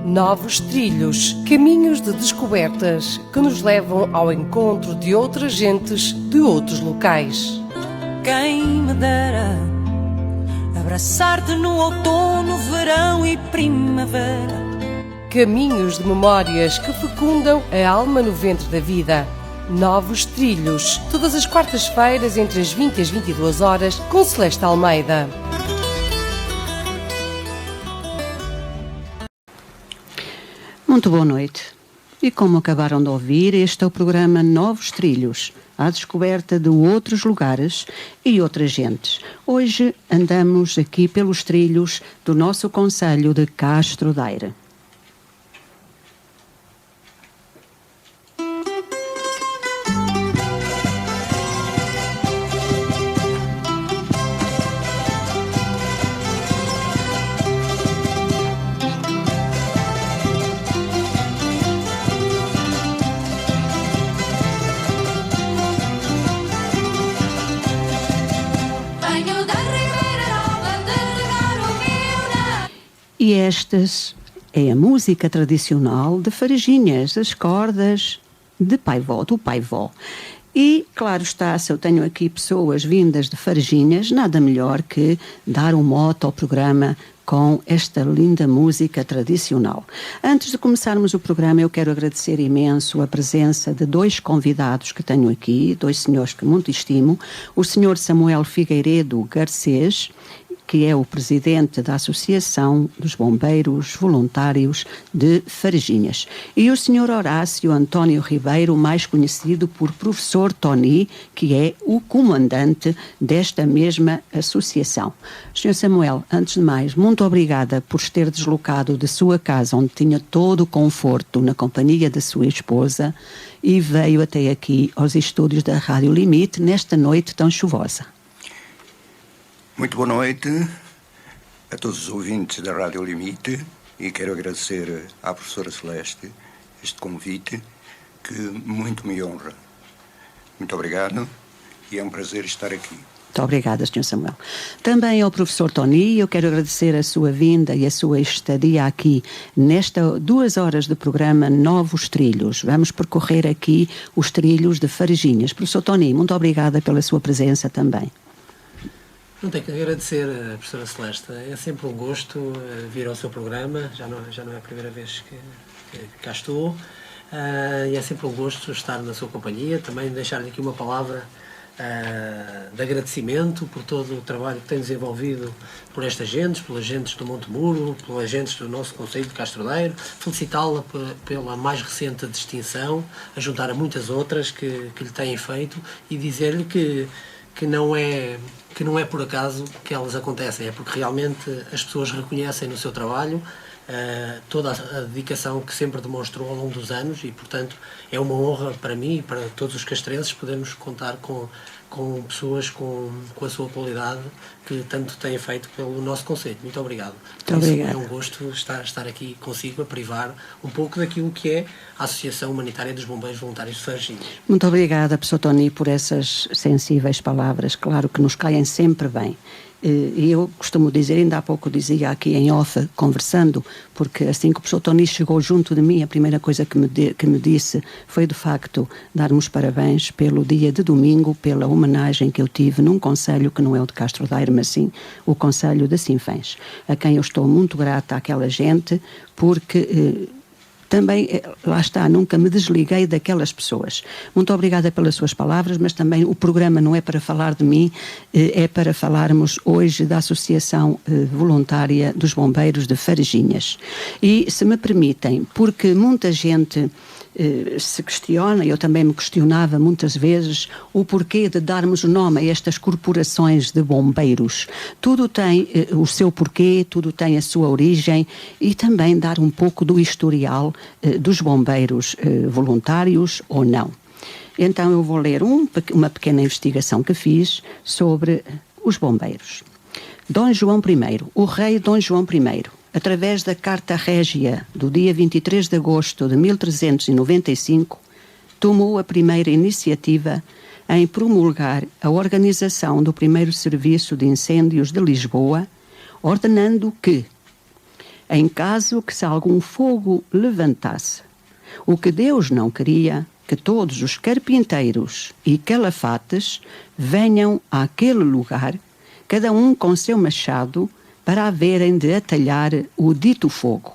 Novos trilhos, caminhos de descobertas que nos levam ao encontro de outras gentes de outros locais. Quem me dera abraçar-te no outono, verão e primavera. Caminhos de memórias que fecundam a alma no ventre da vida. Novos trilhos, todas as quartas-feiras entre as 20 e as 22 horas, com Celeste Almeida. Muito boa noite. E como acabaram de ouvir, este é o programa Novos Trilhos, à descoberta de outros lugares e outras gentes. Hoje andamos aqui pelos trilhos do nosso concelho de Castro Daire. E estas é a música tradicional de Farginhas, as cordas de Paivó, do Paivó. E, claro está, se eu tenho aqui pessoas vindas de Farginhas, nada melhor que dar um mote ao programa com esta linda música tradicional. Antes de começarmos o programa, eu quero agradecer imenso a presença de dois convidados que tenho aqui, dois senhores que muito estimo, o senhor Samuel Figueiredo Garcês, que é o presidente da Associação dos Bombeiros Voluntários de Farginhas, e o Sr. Horácio António Ribeiro, mais conhecido por Professor Tony, que é o comandante desta mesma associação. Sr. Samuel, antes de mais, muito obrigada por ter deslocado de sua casa, onde tinha todo o conforto, na companhia da sua esposa, e veio até aqui aos estúdios da Rádio Limite, nesta noite tão chuvosa. Muito boa noite a todos os ouvintes da Rádio Limite e quero agradecer à professora Celeste este convite que muito me honra. Muito obrigado e é um prazer estar aqui. Muito obrigada, Sr. Samuel. Também ao professor Tony, eu quero agradecer a sua vinda e a sua estadia aqui nesta 2 horas de programa Novos Trilhos. Vamos percorrer aqui os trilhos de Farginhas. Professor Tony, muito obrigada pela sua presença também. Não tenho que agradecer a professora Celeste. É sempre um gosto vir ao seu programa. Já não é a primeira vez que cá estou. E é sempre um gosto estar na sua companhia. Também deixar-lhe aqui uma palavra de agradecimento por todo o trabalho que tem desenvolvido por estas gentes, pelas gentes do Monte Muro, pelas gentes do nosso concelho de Castro Daire. Felicitá-la pela mais recente distinção, a juntar a muitas outras que lhe têm feito, e dizer-lhe que não é por acaso que elas acontecem, é porque realmente as pessoas reconhecem no seu trabalho toda a dedicação que sempre demonstrou ao longo dos anos, e portanto é uma honra para mim e para todos os castrenses podermos contar com pessoas com a sua qualidade que tanto têm feito pelo nosso concelho. Muito obrigado. É um gosto estar aqui consigo a privar um pouco daquilo que é a Associação Humanitária dos Bombeiros Voluntários de Farginhas. Muito obrigada, professor Tony, por essas sensíveis palavras, claro que nos caem sempre bem. E eu costumo dizer, ainda há pouco dizia aqui em off, conversando, porque assim que o professor Tony chegou junto de mim, a primeira coisa que me disse foi, de facto, dar-me os parabéns pelo dia de domingo, pela homenagem que eu tive num concelho que não é o de Castro Daire, mas sim o concelho de Sinfãs, a quem eu estou muito grata àquela gente, porque também, lá está, nunca me desliguei daquelas pessoas. Muito obrigada pelas suas palavras, mas também o programa não é para falar de mim, é para falarmos hoje da Associação Voluntária dos Bombeiros de Farginhas. E, se me permitem, porque muita gente se questiona, eu também me questionava muitas vezes, o porquê de darmos o nome a estas corporações de bombeiros. Tudo tem o seu porquê, tudo tem a sua origem, e também dar um pouco do historial dos bombeiros voluntários ou não. Então eu vou ler uma pequena investigação que fiz sobre os bombeiros. Dom João I, o rei Dom João I, através da Carta Régia do dia 23 de agosto de 1395, tomou a primeira iniciativa em promulgar a organização do primeiro Serviço de Incêndios de Lisboa, ordenando que em caso que se algum fogo levantasse. O que Deus não queria, que todos os carpinteiros e calafates venham àquele lugar, cada um com seu machado, para haverem de atalhar o dito fogo.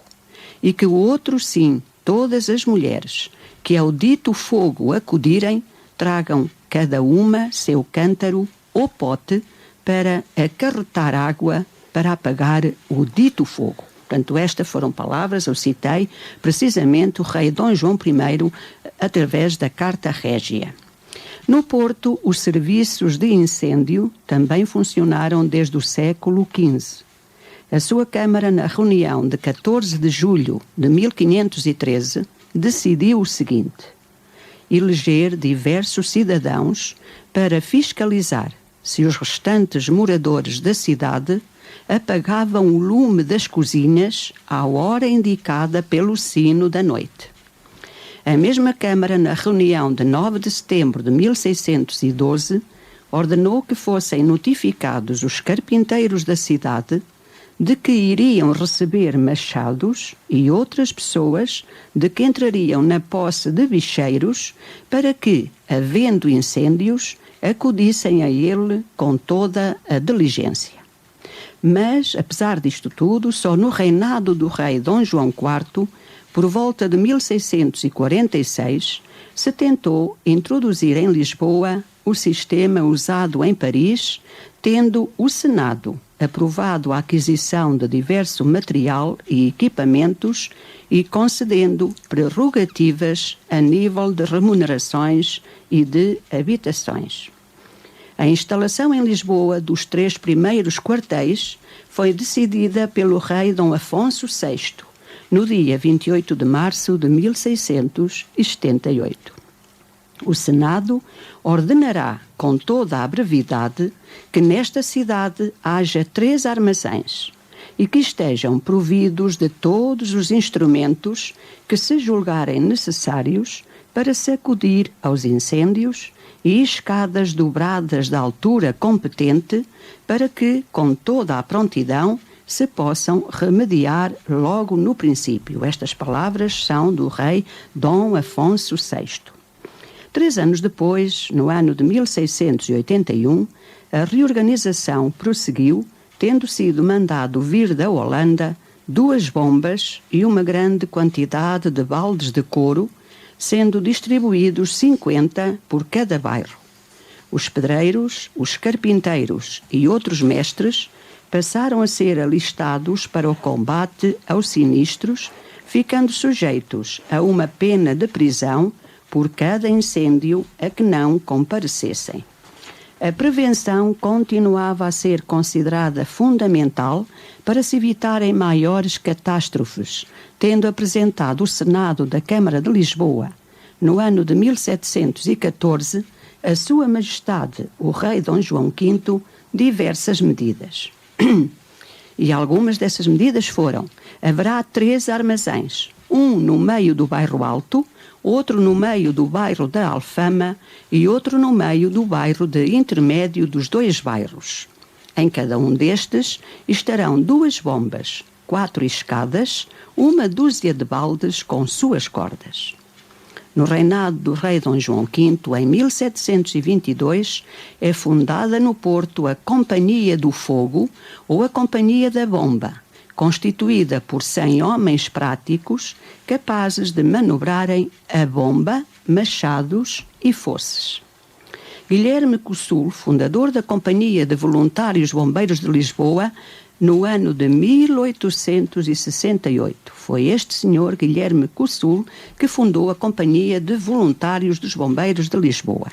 E que o outro sim, todas as mulheres, que ao dito fogo acudirem, tragam cada uma seu cântaro ou pote para acarretar água para apagar o dito fogo. Portanto, estas foram palavras, eu citei precisamente o rei Dom João I através da Carta Régia. No Porto, os serviços de incêndio também funcionaram desde o século XV. A sua Câmara, na reunião de 14 de julho de 1513, decidiu o seguinte: eleger diversos cidadãos para fiscalizar se os restantes moradores da cidade apagavam o lume das cozinhas à hora indicada pelo sino da noite. A mesma Câmara, na reunião de 9 de setembro de 1612, ordenou que fossem notificados os carpinteiros da cidade de que iriam receber machados e outras pessoas de que entrariam na posse de bicheiros para que, havendo incêndios, acudissem a ele com toda a diligência. Mas, apesar disto tudo, só no reinado do rei Dom João IV, por volta de 1646, se tentou introduzir em Lisboa o sistema usado em Paris, tendo o Senado aprovado a aquisição de diverso material e equipamentos e concedendo prerrogativas a nível de remunerações e de habitações. A instalação em Lisboa dos 3 primeiros quartéis foi decidida pelo rei Dom Afonso VI, no dia 28 de março de 1678. O Senado ordenará com toda a brevidade que nesta cidade haja 3 armazéns e que estejam providos de todos os instrumentos que se julgarem necessários para se acudir aos incêndios e escadas dobradas da altura competente para que, com toda a prontidão, se possam remediar logo no princípio. Estas palavras são do rei Dom Afonso VI. 3 anos depois, no ano de 1681, a reorganização prosseguiu, tendo sido mandado vir da Holanda 2 bombas e uma grande quantidade de baldes de couro, sendo distribuídos 50 por cada bairro. Os pedreiros, os carpinteiros e outros mestres passaram a ser alistados para o combate aos sinistros, ficando sujeitos a uma pena de prisão por cada incêndio a que não comparecessem. A prevenção continuava a ser considerada fundamental para se evitarem maiores catástrofes, tendo apresentado o Senado da Câmara de Lisboa, no ano de 1714, a Sua Majestade, o Rei Dom João V, diversas medidas. E algumas dessas medidas foram: haverá 3 armazéns, um no meio do bairro Alto, outro no meio do bairro da Alfama e outro no meio do bairro de intermédio dos 2 bairros. Em cada um destes estarão 2 bombas, 4 escadas, 1 dúzia de baldes com suas cordas. No reinado do rei Dom João V, em 1722, é fundada no Porto a Companhia do Fogo ou a Companhia da Bomba, constituída por 100 homens práticos capazes de manobrarem a bomba, machados e foices. Guilherme Cossul, fundador da Companhia de Voluntários Bombeiros de Lisboa, no ano de 1868. Foi este senhor, Guilherme Cossul, que fundou a Companhia de Voluntários dos Bombeiros de Lisboa.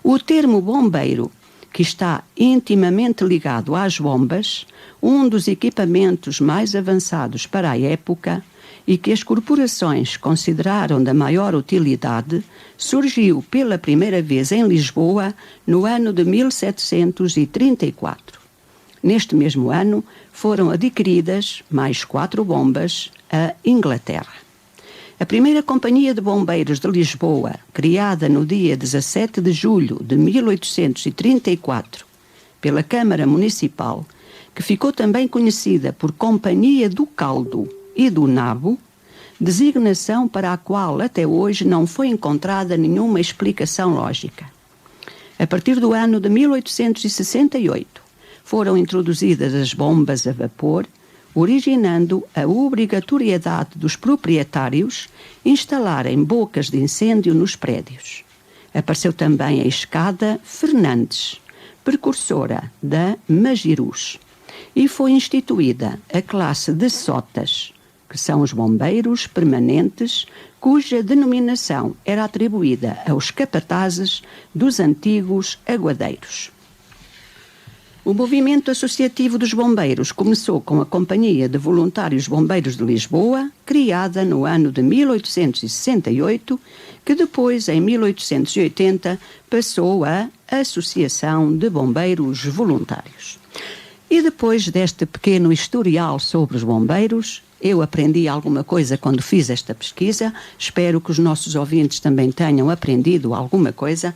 O termo bombeiro, que está intimamente ligado às bombas, um dos equipamentos mais avançados para a época e que as corporações consideraram da maior utilidade, surgiu pela primeira vez em Lisboa no ano de 1734. Neste mesmo ano, foram adquiridas mais 4 bombas à Inglaterra. A primeira Companhia de Bombeiros de Lisboa, criada no dia 17 de julho de 1834 pela Câmara Municipal, que ficou também conhecida por Companhia do Caldo e do Nabo, designação para a qual até hoje não foi encontrada nenhuma explicação lógica. A partir do ano de 1868, foram introduzidas as bombas a vapor, originando a obrigatoriedade dos proprietários instalarem bocas de incêndio nos prédios. Apareceu também a escada Fernandes, precursora da Magirus, e foi instituída a classe de sotas, que são os bombeiros permanentes, cuja denominação era atribuída aos capatazes dos antigos aguadeiros. O movimento associativo dos bombeiros começou com a Companhia de Voluntários Bombeiros de Lisboa, criada no ano de 1868, que depois, em 1880, passou a Associação de Bombeiros Voluntários. E depois deste pequeno historial sobre os bombeiros, eu aprendi alguma coisa quando fiz esta pesquisa, espero que os nossos ouvintes também tenham aprendido alguma coisa.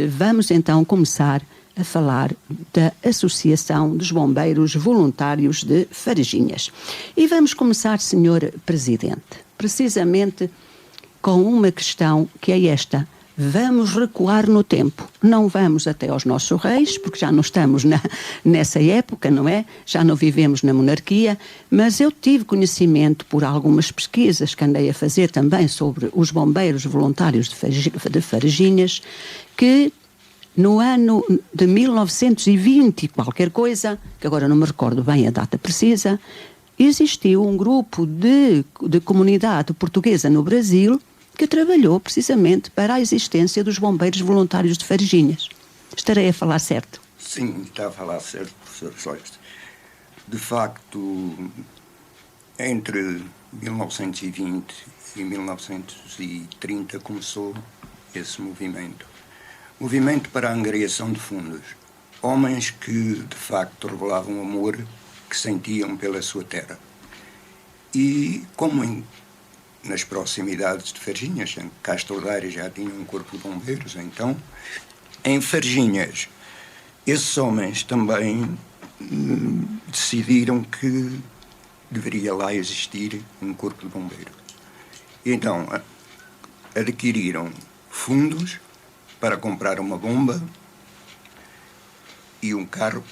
Vamos então começar a falar da Associação dos Bombeiros Voluntários de Farginhas. E vamos começar, Sr. Presidente, precisamente com uma questão que é esta. Vamos recuar no tempo. Não vamos até aos nossos reis, porque já não estamos nessa época, não é? Já não vivemos na monarquia, mas eu tive conhecimento por algumas pesquisas que andei a fazer também sobre os bombeiros voluntários de Farginhas, que no ano de 1920, qualquer coisa, que agora não me recordo bem a data precisa, existiu um grupo de comunidade portuguesa no Brasil que trabalhou precisamente para a existência dos bombeiros voluntários de Farginhas. Estarei a falar certo? Sim, está a falar certo, professor Celeste. De facto, entre 1920 e 1930 começou esse movimento. Movimento para a angariação de fundos. Homens que, de facto, revelavam amor que sentiam pela sua terra. E, como nas proximidades de Farginhas, em Castro Daire já tinha um corpo de bombeiros, então, em Farginhas, esses homens também decidiram que deveria lá existir um corpo de bombeiros. E então, adquiriram fundos para comprar uma bomba e um carro.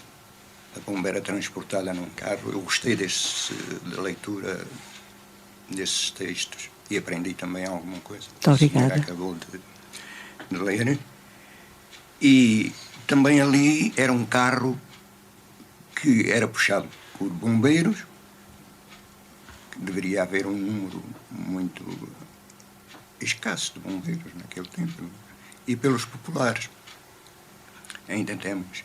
A bomba era transportada num carro. Eu gostei da leitura desses textos e aprendi também alguma coisa. Muito obrigada. Acabou de ler. E também ali era um carro que era puxado por bombeiros, que deveria haver um número muito escasso de bombeiros naquele tempo, e pelos populares. Ainda temos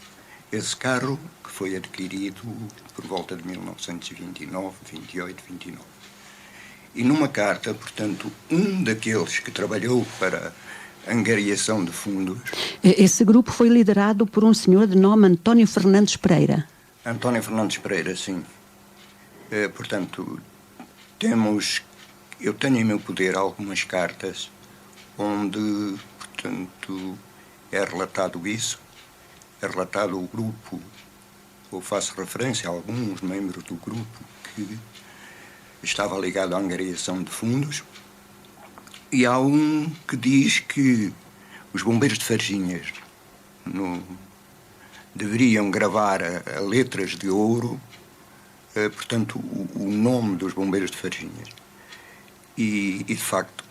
esse carro que foi adquirido por volta de 1929, 28, 29. E numa carta, portanto, um daqueles que trabalhou para a angariação de fundos... Esse grupo foi liderado por um senhor de nome António Fernandes Pereira. António Fernandes Pereira, sim. Portanto, eu tenho em meu poder algumas cartas onde, portanto, é relatado isso, é relatado o grupo, ou faço referência a alguns membros do grupo que estava ligado à angariação de fundos, e há um que diz que os bombeiros de Farginhas deveriam gravar a letras de ouro, portanto, o nome dos bombeiros de Farginhas. E de facto,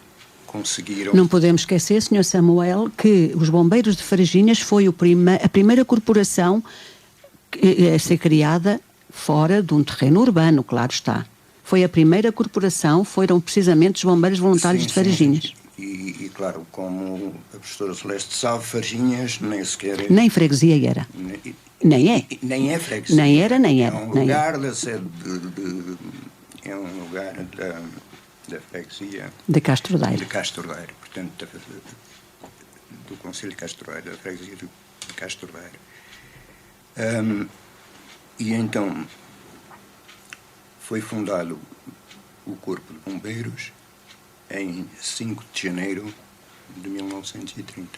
conseguiram... Não podemos esquecer, Sr. Samuel, que os bombeiros de Farginhas foi a primeira corporação a ser criada fora de um terreno urbano, claro está. Foi a primeira corporação, foram precisamente os bombeiros voluntários de Farginhas. E claro, como a professora Celeste sabe, Farginhas nem sequer... Nem freguesia era. Nem é. Nem é freguesia. Nem era, nem era. É um lugar da sede é um lugar da freguesia... De Castro Daire. De Castro Daire, portanto, do Conselho de Castro Daire, da freguesia de Castro Daire. E então foi fundado o Corpo de Bombeiros em 5 de janeiro de 1930.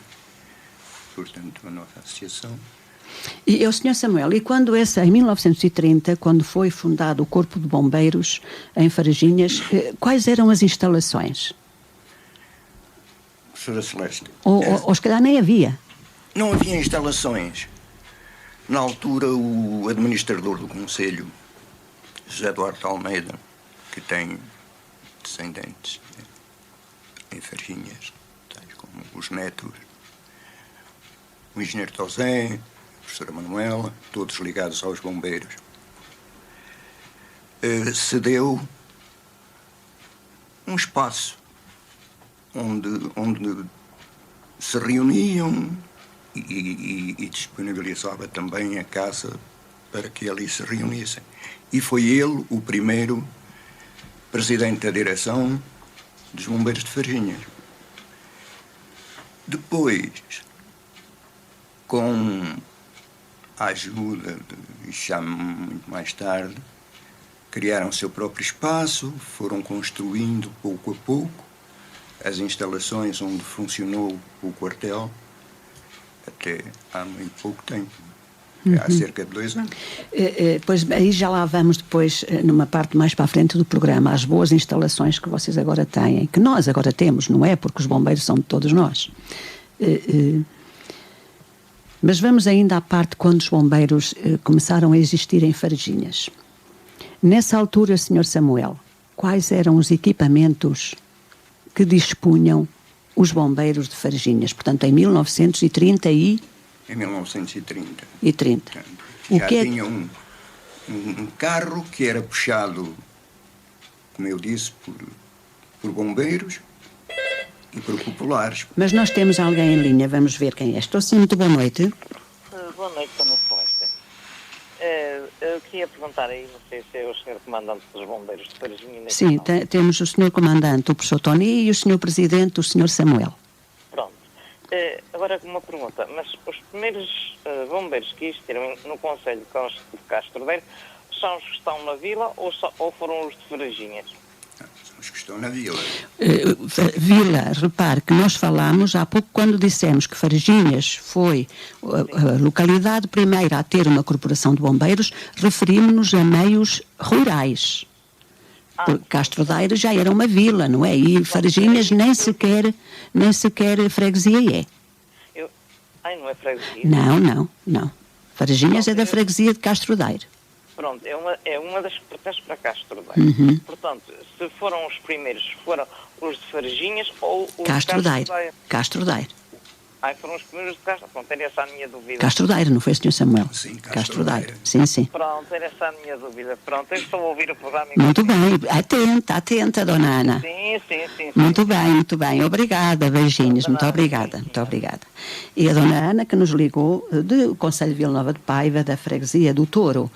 Portanto, a nossa associação E o Sr. Samuel, e quando em 1930, quando foi fundado o Corpo de Bombeiros em Farginhas, quais eram as instalações? Professora Celeste. Ou se calhar nem havia. Não havia instalações. Na altura, o administrador do Conselho, José Duarte Almeida, que tem descendentes em Farginhas, tais como os netos, o engenheiro Tosé, a professora Manuela, todos ligados aos bombeiros, cedeu um espaço onde se reuniam e disponibilizava também a casa para que ali se reunissem. E foi ele o primeiro presidente da direção dos Bombeiros de Farginhas. Depois, com a ajuda, já muito mais tarde, criaram o seu próprio espaço, foram construindo pouco a pouco as instalações onde funcionou o quartel até há muito pouco tempo. Há cerca de 2 anos. Pois aí já lá vamos depois, numa parte mais para a frente do programa, as boas instalações que vocês agora têm, que nós agora temos, não é? Porque os bombeiros são de todos nós. Mas vamos ainda à parte quando os bombeiros começaram a existir em Farginhas. Nessa altura, Sr. Samuel, quais eram os equipamentos que dispunham os bombeiros de Farginhas? Portanto, em 1930 Em 1930. E 30. Já tinha um carro que era puxado, como eu disse, por bombeiros e por populares. Mas nós temos alguém em linha, vamos ver quem é. Estou sim, muito boa noite. Boa noite, Dona Celeste. Eu queria perguntar aí, não sei se é o Sr. Comandante dos Bombeiros de Farginhas. Sim, temos o Sr. Comandante, o professor Tony, e o Sr. Presidente, o Sr. Samuel. Pronto. Agora uma pergunta, mas os primeiros bombeiros que existiram no Conselho de Castro Daire são os que estão na vila ou foram os de Farginhas? São os que estão na vila. Vila, repare que nós falámos há pouco quando dissemos que Farginhas foi a localidade primeira a ter uma corporação de bombeiros, referimos-nos a meios rurais. Porque Castro Daire já era uma vila, não é? E Farginhas nem sequer freguesia é. Não é freguesia? Não. Farginhas é da freguesia de Castro Daire. Pronto, é uma das que pertence para Castro Daire. Portanto, se foram os primeiros, foram os de Farginhas ou os de Castro Daire? Castro Daire. Foram os primeiros de Castro. Pronto, era essa a minha dúvida. Castro Daire, não foi, Sr. Samuel? Sim, Castro Daire. Sim. Pronto, era essa a minha dúvida. Pronto, eu estou a ouvir o programa. Muito bem. Atenta, Dona Ana. Sim. Muito bem. Obrigada, beijinhos. Muito obrigada. E a Dona Ana, que nos ligou do Conselho de Vila Nova de Paiva, da freguesia do Touro,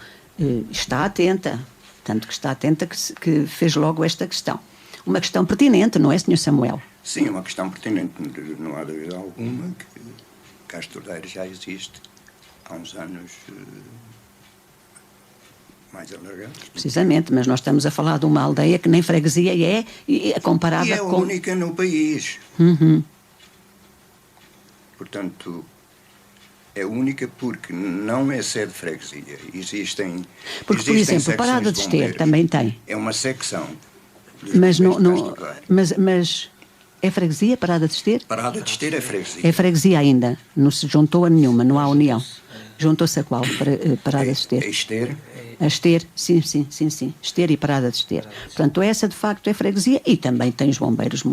está atenta. Tanto que está atenta que fez logo esta questão. Uma questão pertinente, não é, Sr. Samuel? Sim, é uma questão pertinente. Não há dúvida alguma que Castro Daire já existe há uns anos mais alargados. Precisamente, mas nós estamos a falar de uma aldeia que nem freguesia é e é comparada e é com... única no país. Portanto, é única porque não é sede de freguesia. Existem por exemplo, Parada de Ester também tem. É uma secção. Mas é freguesia, Parada de Ester? Parada de Ester é freguesia. É freguesia ainda, não se juntou a nenhuma, não há união. Juntou-se a qual, Parada de Ester? É Ester. A Ester, sim. Ester e Parada de Ester. Portanto, essa de facto é freguesia e também tem os bombeiros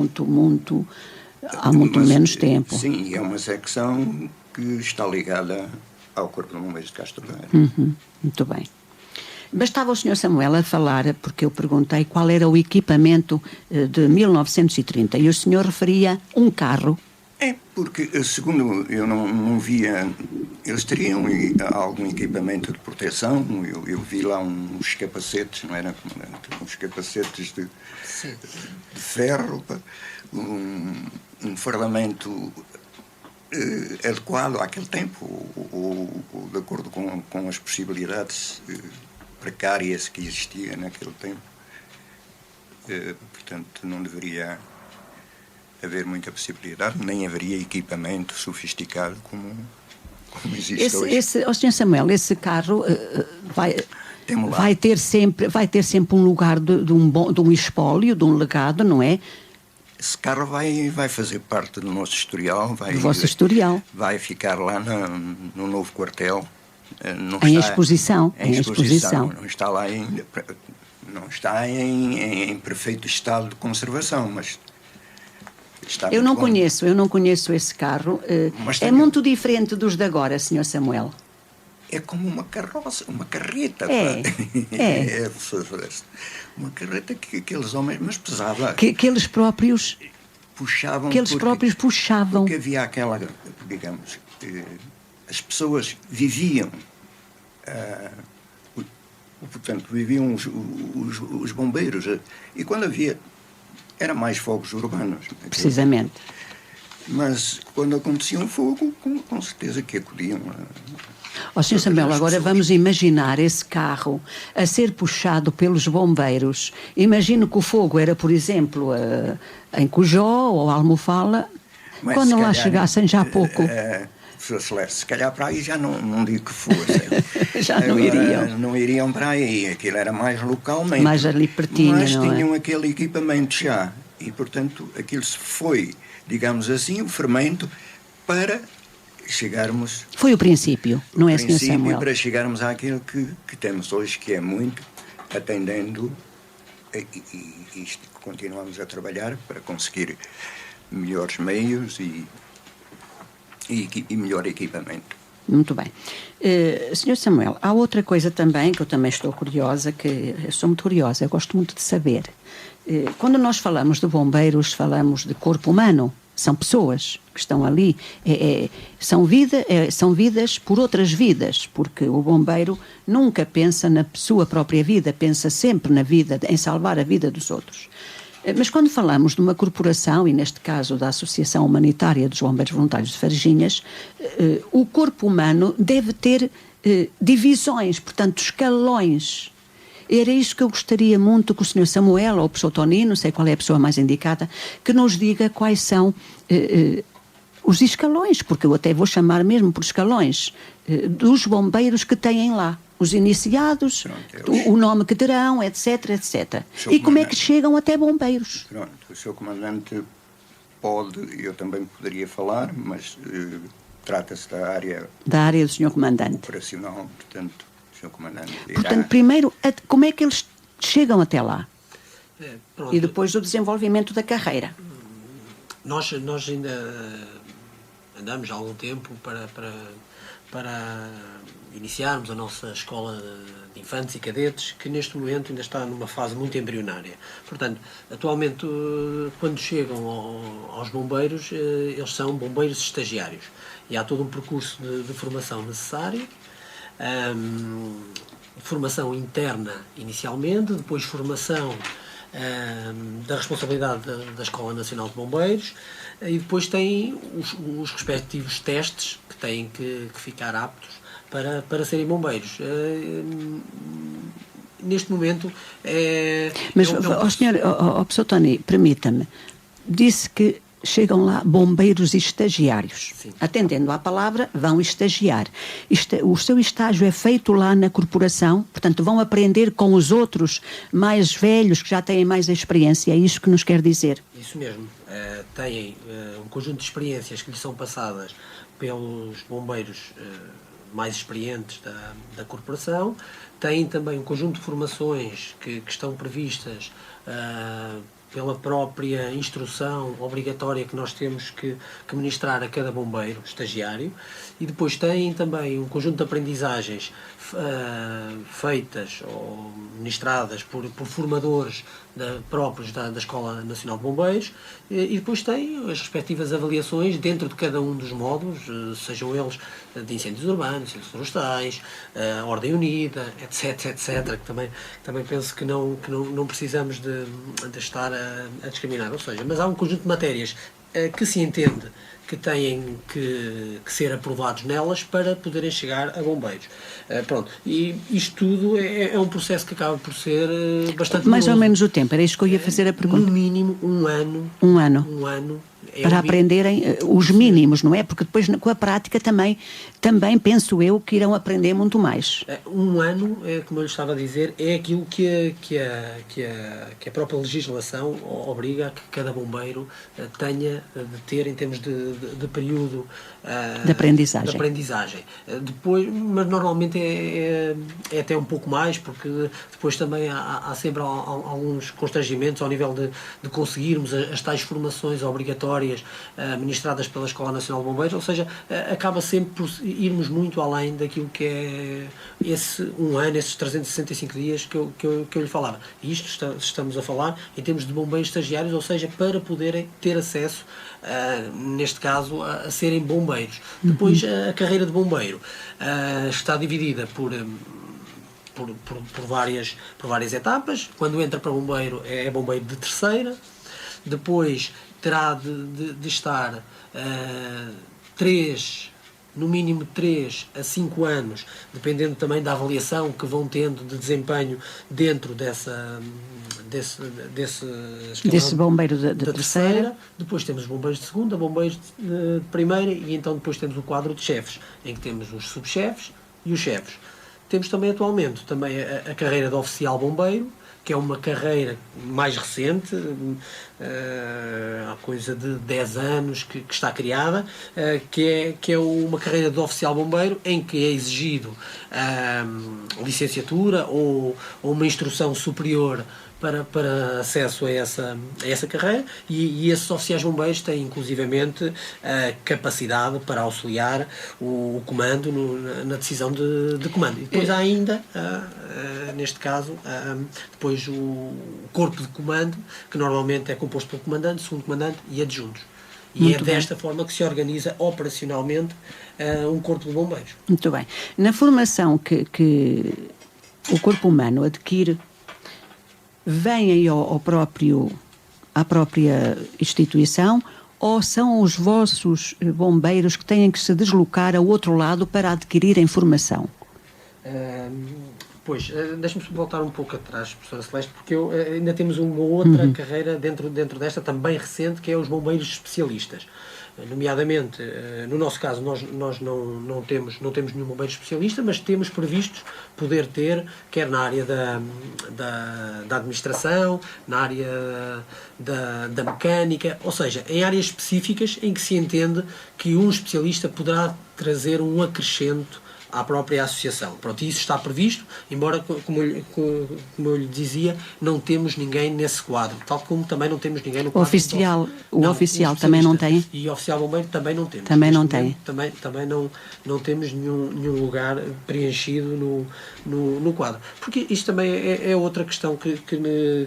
há muito menos tempo. Sim, é uma secção que está ligada ao Corpo de Bombeiros de Castro Daire. Muito bem. Bastava o Sr. Samuel a falar, porque eu perguntei qual era o equipamento de 1930 e o senhor referia um carro. É, porque, segundo eu não via, eles teriam algum equipamento de proteção. Eu vi lá uns capacetes, não era, comandante? Uns capacetes de ferro, um fardamento adequado àquele tempo, ou de acordo com as possibilidades precárias que existiam naquele tempo. Portanto, não deveria haver muita possibilidade, nem haveria equipamento sofisticado como existe hoje. Sr. Samuel, esse carro vai ter sempre um lugar de um espólio, de um legado, não é? Esse carro vai fazer parte do nosso historial. Do vosso historial. Vai ficar lá no novo quartel. Em exposição. Não está lá ainda. Não está em perfeito estado de conservação, mas está eu não conheço esse carro. É muito diferente dos de agora, Sr. Samuel. É como uma carroça, uma carreta. Uma carreta que aqueles homens, mas pesava. Que eles próprios puxavam. Porque havia aquela, digamos, as pessoas viviam, portanto, viviam os bombeiros. E quando havia, era mais fogos urbanos. Precisamente. Mas quando acontecia um fogo, com certeza que acudiam. Sr. Samuel, agora vamos imaginar esse carro a ser puxado pelos bombeiros. Imagino que o fogo era, por exemplo, em Cujó ou Almofala. Mas quando lá chegassem já há pouco. Professor Celeste, se calhar para aí já não digo que fosse. Já não iriam. Não iriam para aí, aquilo era mais localmente. Mais ali pertinho, mas não tinham aquele equipamento já. E, portanto, aquilo se foi, digamos assim, o fermento para chegarmos... Foi o princípio, não é, Sr. Samuel? Para chegarmos àquilo que temos hoje, que é muito, atendendo, e isto que continuamos a trabalhar para conseguir melhores meios e melhor equipamento. Muito bem. Sr. Samuel, há outra coisa também que eu também estou curiosa, eu sou muito curiosa, eu gosto muito de saber. Quando nós falamos de bombeiros, falamos de corpo humano. São pessoas que estão ali, são vidas por outras vidas, porque o bombeiro nunca pensa na sua própria vida, pensa sempre na vida, em salvar a vida dos outros. Mas quando falamos de uma corporação, e neste caso da Associação Humanitária dos Bombeiros Voluntários de Varginhas, o corpo humano deve ter divisões, portanto escalões. Era isso que eu gostaria muito que o Sr. Samuel ou o professor Toni, não sei qual é a pessoa mais indicada, que nos diga quais são os escalões, porque eu até vou chamar mesmo por escalões, dos bombeiros que têm lá. Os iniciados, o nome que terão, etc, etc. E como é que chegam até bombeiros? Pronto, o Sr. Comandante pode, eu também poderia falar, mas trata-se da área do Sr. Comandante. Operacional, portanto, o Sr. Comandante irá... Portanto, primeiro, como é que eles chegam até lá? Pronto. E depois o desenvolvimento da carreira. Nós ainda andamos há algum tempo para iniciarmos a nossa escola de infantes e cadetes, que neste momento ainda está numa fase muito embrionária. Portanto, atualmente, quando chegam aos bombeiros, eles são bombeiros estagiários. E há todo um percurso de formação necessário, formação interna inicialmente, depois formação da responsabilidade da Escola Nacional de Bombeiros, e depois tem os respectivos testes que têm que ficar aptos para serem bombeiros. Neste momento Mas, professor Toni, permita-me, disse que chegam lá bombeiros estagiários. Sim. Atendendo à palavra, vão estagiar. O seu estágio é feito lá na corporação, portanto vão aprender com os outros mais velhos, que já têm mais experiência. É isso que nos quer dizer? Isso mesmo. Têm um conjunto de experiências que lhes são passadas pelos bombeiros mais experientes da corporação. Têm também um conjunto de formações que estão previstas pela própria instrução obrigatória que nós temos que ministrar a cada bombeiro estagiário, e depois têm também um conjunto de aprendizagens feitas ou ministradas por formadores próprios da Escola Nacional de Bombeiros, e depois têm as respectivas avaliações dentro de cada um dos módulos, sejam eles de incêndios urbanos, incêndios florestais, Ordem Unida, etc, que também penso que não precisamos de estar a discriminar, ou seja, mas há um conjunto de matérias que se entende que têm que ser aprovados nelas para poderem chegar a bombeiros. Pronto. E isto tudo é um processo que acaba por ser bastante mais ou menos o tempo, era isso que eu ia fazer a pergunta. No mínimo um ano. Um ano. Um ano para aprenderem os mínimos, não é? Porque depois com a prática também penso eu que irão aprender muito mais. Um ano, como eu lhe estava a dizer, é aquilo que a própria legislação obriga a que cada bombeiro tenha de ter em termos de período de aprendizagem. Depois, mas normalmente é até um pouco mais, porque depois também há sempre alguns constrangimentos ao nível de conseguirmos as tais formações obrigatórias ministradas pela Escola Nacional de Bombeiros, ou seja, acaba sempre por irmos muito além daquilo que é esse um ano, esses 365 dias que eu lhe falava. E isto estamos a falar em termos de bombeiros estagiários, ou seja, para poderem ter acesso, neste caso, a serem bombeiros. Depois, a carreira de bombeiro está dividida por várias etapas. Quando entra para bombeiro, é bombeiro de terceira. Depois terá de estar no mínimo 3 a 5 anos, dependendo também da avaliação que vão tendo de desempenho dentro desse bombeiro de terceira. Depois temos os bombeiros de segunda, bombeiros de primeira, e então depois temos o quadro de chefes, em que temos os subchefes e os chefes. Temos também atualmente a carreira de oficial bombeiro, que é uma carreira mais recente, há coisa de 10 anos que está criada, que é uma carreira de oficial bombeiro em que é exigido licenciatura ou uma instrução superior para acesso a essa carreira, e esses oficiais bombeiros têm inclusivamente a capacidade para auxiliar o comando na decisão de comando. E depois há ainda, neste caso, depois o corpo de comando, que normalmente é composto pelo comandante, segundo comandante e adjuntos. E muito desta forma que se organiza operacionalmente um corpo de bombeiros. Muito bem. Na formação que o corpo humano adquire, vem aí à própria instituição, ou são os vossos bombeiros que têm que se deslocar ao outro lado para adquirir a informação? Pois, deixe-me voltar um pouco atrás, professora Celeste, porque ainda temos uma outra carreira dentro desta, também recente, que é os bombeiros especialistas. Nomeadamente, no nosso caso, nós não temos nenhum bombeiro especialista, mas temos previstos poder ter, quer na área da administração, na área da mecânica, ou seja, em áreas específicas em que se entende que um especialista poderá trazer um acrescento à própria associação. Pronto, isso está previsto, embora, como eu lhe dizia, não temos ninguém nesse quadro, tal como também não temos ninguém no quadro. O oficial também não tem? E oficial bombeiro também não temos. Também não tem? Também não temos nenhum lugar preenchido no quadro. Porque isto também é outra questão que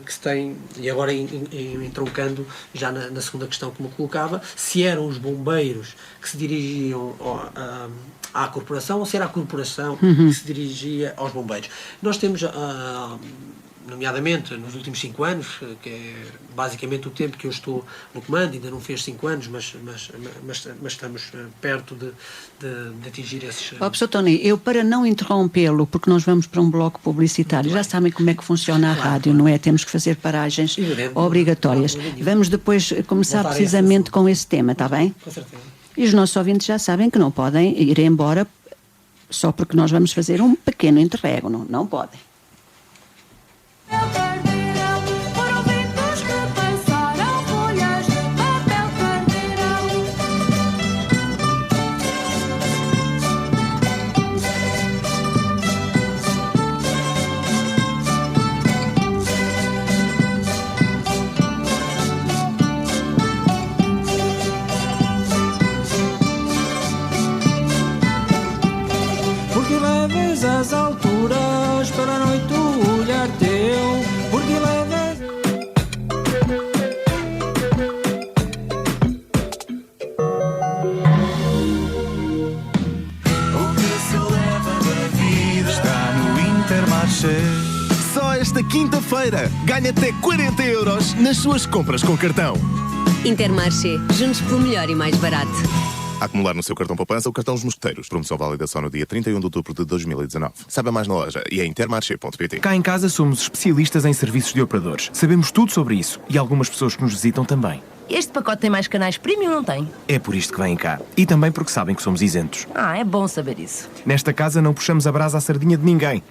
se tem, e agora entroncando já na segunda questão que me colocava, se eram os bombeiros que se dirigiam à corporação ou se era a corporação que se dirigia aos bombeiros. Nós temos, nomeadamente nos últimos 5 anos, que é basicamente o tempo que eu estou no comando, ainda não fez 5 anos, mas estamos perto de atingir esses... Professor Tony, eu, para não interrompê-lo, porque nós vamos para um bloco publicitário, já sabem como é que funciona a rádio, não é? Temos que fazer paragens obrigatórias. Vamos depois começar precisamente com esse tema, está bem? Com certeza. E os nossos ouvintes já sabem que não podem ir embora só porque nós vamos fazer um pequeno interregno. Não podem. As alturas para a noite o olhar teu, porque levas... O que se leva da vida está no Intermarché. Só esta quinta-feira ganha até 40 € nas suas compras com cartão. Intermarché, juntos pelo melhor e mais barato. A acumular no seu cartão poupança o cartão Os Mosqueteiros. Promoção válida só no dia 31 de outubro de 2019. Saiba mais na loja e em intermarché.pt. Cá em casa somos especialistas em serviços de operadores. Sabemos tudo sobre isso e algumas pessoas que nos visitam também. Este pacote tem mais canais premium, não tem? É por isto que vêm cá. E também porque sabem que somos isentos. Ah, é bom saber isso. Nesta casa não puxamos a brasa à sardinha de ninguém.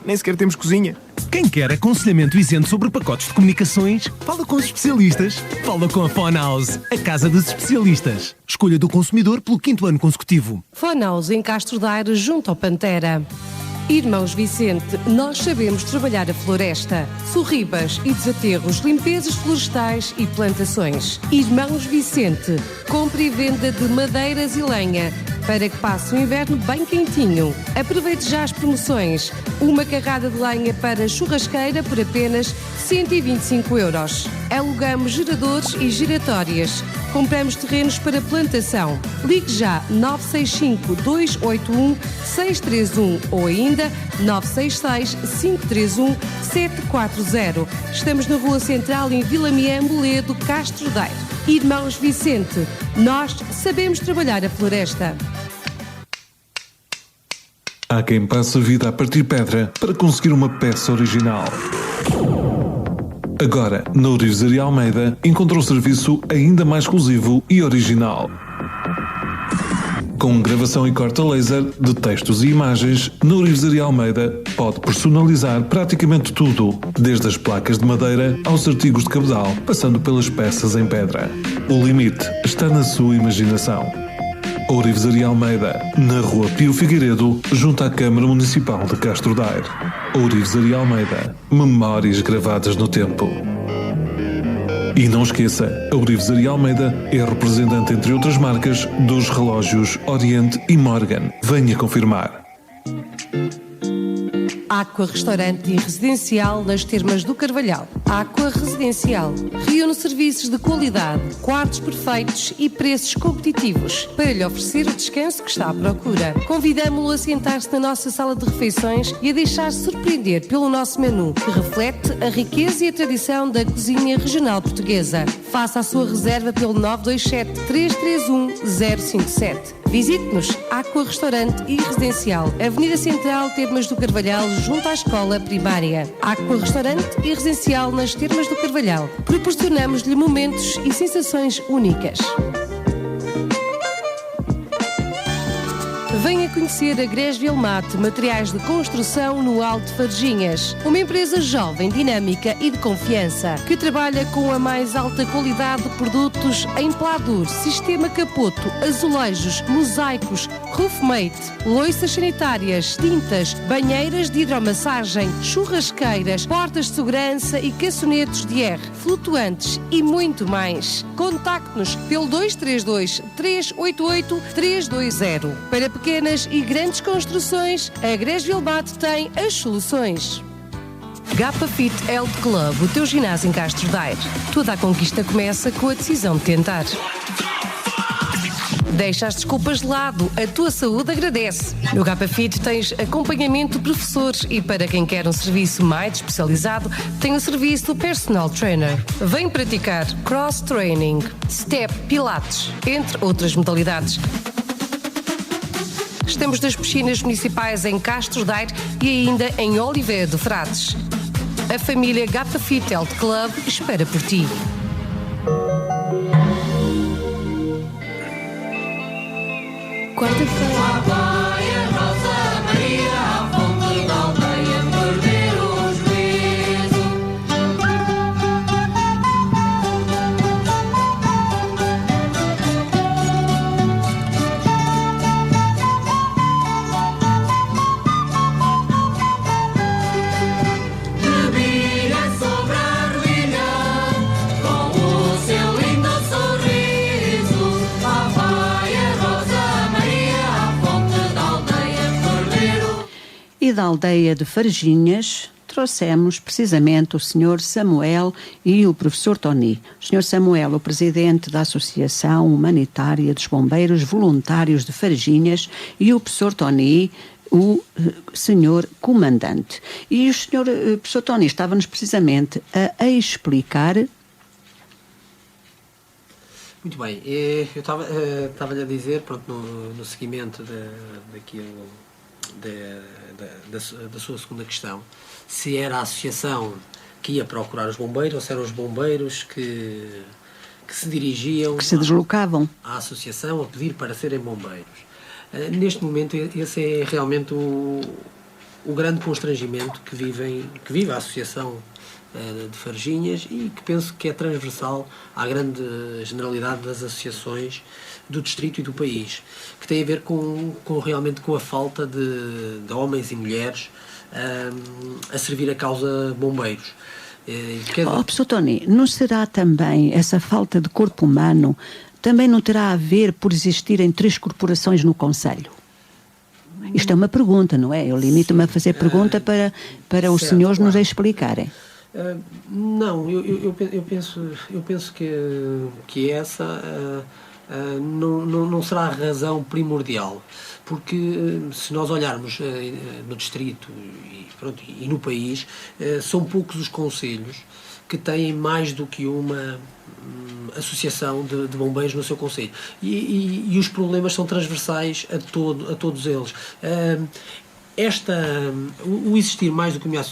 Nem sequer temos cozinha. Quem quer aconselhamento isento sobre pacotes de comunicações, fala com os especialistas. Fala com a Phone House, a casa dos especialistas. Escolha do consumidor pelo 5º ano consecutivo. Phone House em Castro Daire, junto ao Pantera. Irmãos Vicente, nós sabemos trabalhar a floresta. Sorribas e desaterros, limpezas florestais e plantações. Irmãos Vicente, compra e venda de madeiras e lenha para que passe o inverno bem quentinho. Aproveite já as promoções. Uma carrada de lenha para churrasqueira por apenas 125 €. Alugamos geradores e giratórias. Compramos terrenos para plantação. Ligue já 965 281 631 ou ainda 966 531 740. Estamos na Rua Central em Vila Miamboledo, Castro Daire. Irmãos Vicente, nós sabemos trabalhar a floresta. Há quem passe a vida a partir pedra para conseguir uma peça original. Agora, na Ourivesaria Almeida, encontra um serviço ainda mais exclusivo e original. Com gravação e corte a laser de textos e imagens, na Ourivesaria Almeida pode personalizar praticamente tudo, desde as placas de madeira aos artigos de cabedal, passando pelas peças em pedra. O limite está na sua imaginação. Ourivesaria Almeida, na Rua Pio Figueiredo, junto à Câmara Municipal de Castro Daire. Ourivesaria Almeida, memórias gravadas no tempo. E não esqueça, a Ourivesaria Almeida é representante, entre outras marcas, dos relógios Oriente e Morgan. Venha confirmar. Aqua Restaurante e Residencial nas Termas do Carvalhal. Aqua Residencial reúne serviços de qualidade, quartos perfeitos e preços competitivos para lhe oferecer o descanso que está à procura. Convidamo-lo a sentar-se na nossa sala de refeições e a deixar-se surpreender pelo nosso menu, que reflete a riqueza e a tradição da cozinha regional portuguesa. Faça a sua reserva pelo 927 331 057. Visite-nos, Aqua Restaurante e Residencial, Avenida Central, Termas do Carvalhal, junto à Escola Primária. Aqua Restaurante e Residencial nas Termas do Carvalhal. Proporcionamos-lhe momentos e sensações únicas. Venha conhecer a Gresville Mate, materiais de construção no Alto Farginhas. Uma empresa jovem, dinâmica e de confiança, que trabalha com a mais alta qualidade de produtos em pladur, sistema capoto, azulejos, mosaicos, roofmate, loiças sanitárias, tintas, banheiras de hidromassagem, churrasqueiras, portas de segurança e caçonetos de R, flutuantes e muito mais. Contacte-nos pelo 232 388 320. Para pequenas e grandes construções, a Gresville Mate tem as soluções. Gapa Fit Health Club, o teu ginásio em Castro Daire. Toda a conquista começa com a decisão de tentar. Deixa as desculpas de lado, a tua saúde agradece. No Gapa Fit tens acompanhamento de professores e para quem quer um serviço mais especializado, tem o serviço do personal trainer. Vem praticar cross training, step, pilates, entre outras modalidades. Estamos nas piscinas municipais em Castro Daire e ainda em Oliveira de Frades. A família Gapa Fit Health Club espera por ti. Quarta-feira. E da aldeia de Farginhas trouxemos precisamente o Sr. Samuel e o professor Tony. O Sr. Samuel, o presidente da Associação Humanitária dos Bombeiros Voluntários de Farginhas, e o professor Tony, o senhor comandante. E o senhor professor Tony estava-nos precisamente a explicar. Muito bem, eu estava-lhe a dizer, pronto, no seguimento daquilo, da sua segunda questão, se era a associação que ia procurar os bombeiros ou se eram os bombeiros que se se dirigiam, que se deslocavam à associação a pedir para serem bombeiros. Neste momento, esse é realmente o grande constrangimento que vive a Associação de Farginhas e que penso que é transversal à grande generalidade das associações do distrito e do país, que tem a ver realmente com a falta de homens e mulheres a servir a causa bombeiros. Professor Tony, não será também essa falta de corpo humano, também não terá a ver por existirem 3 corporações no Conselho? Isto é uma pergunta, não é? Eu limito-me a fazer pergunta para os senhores nos explicarem. Não, eu penso que essa não será a razão primordial, porque se nós olharmos no distrito e no país, são poucos os concelhos que têm mais do que uma associação de bombeiros no seu concelho, e os problemas são transversais a todos eles. O existir mais do que uma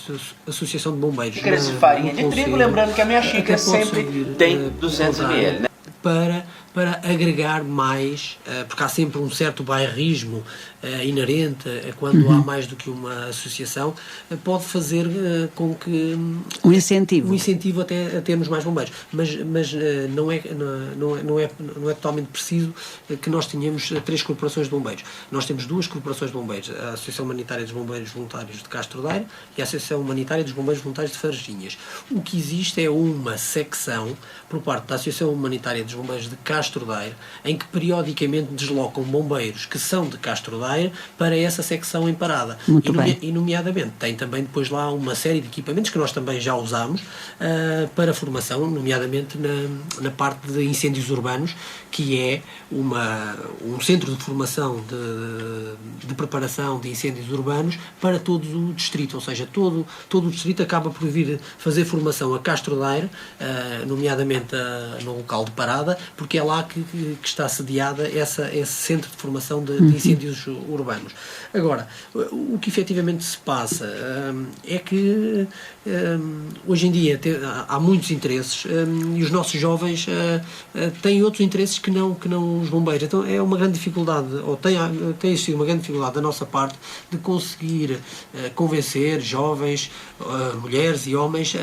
associação de bombeiros xícaras de farinha de trigo, lembrando que a minha xícara sempre tem 200 ml, né? Para agregar mais, porque há sempre um certo bairrismo inerente a quando há mais do que uma associação, pode fazer com que um incentivo até a termos mais bombeiros, mas não é totalmente preciso que nós tenhamos 3 corporações de bombeiros. Nós temos 2 corporações de bombeiros, a Associação Humanitária dos Bombeiros Voluntários de Castro Daire e a Associação Humanitária dos Bombeiros Voluntários de Farginhas. O que existe é uma secção por parte da Associação Humanitária dos Bombeiros de Castro Daire, em que periodicamente deslocam bombeiros que são de Castro Daire para essa secção em Parada. E nomeadamente tem também depois lá uma série de equipamentos que nós também já usamos para formação, nomeadamente na parte de incêndios urbanos, que é um centro de formação de preparação de incêndios urbanos para todo o distrito, ou seja, todo o distrito acaba por vir fazer formação a Castro Daire, nomeadamente no local de Parada, porque é lá que está sediada esse centro de formação de incêndios urbanos. Agora, o que efetivamente se passa é que hoje em dia há muitos interesses e os nossos jovens têm outros interesses que não os bombeiros. Então é uma grande dificuldade, ou tem existido uma grande dificuldade da nossa parte de conseguir convencer jovens, mulheres e homens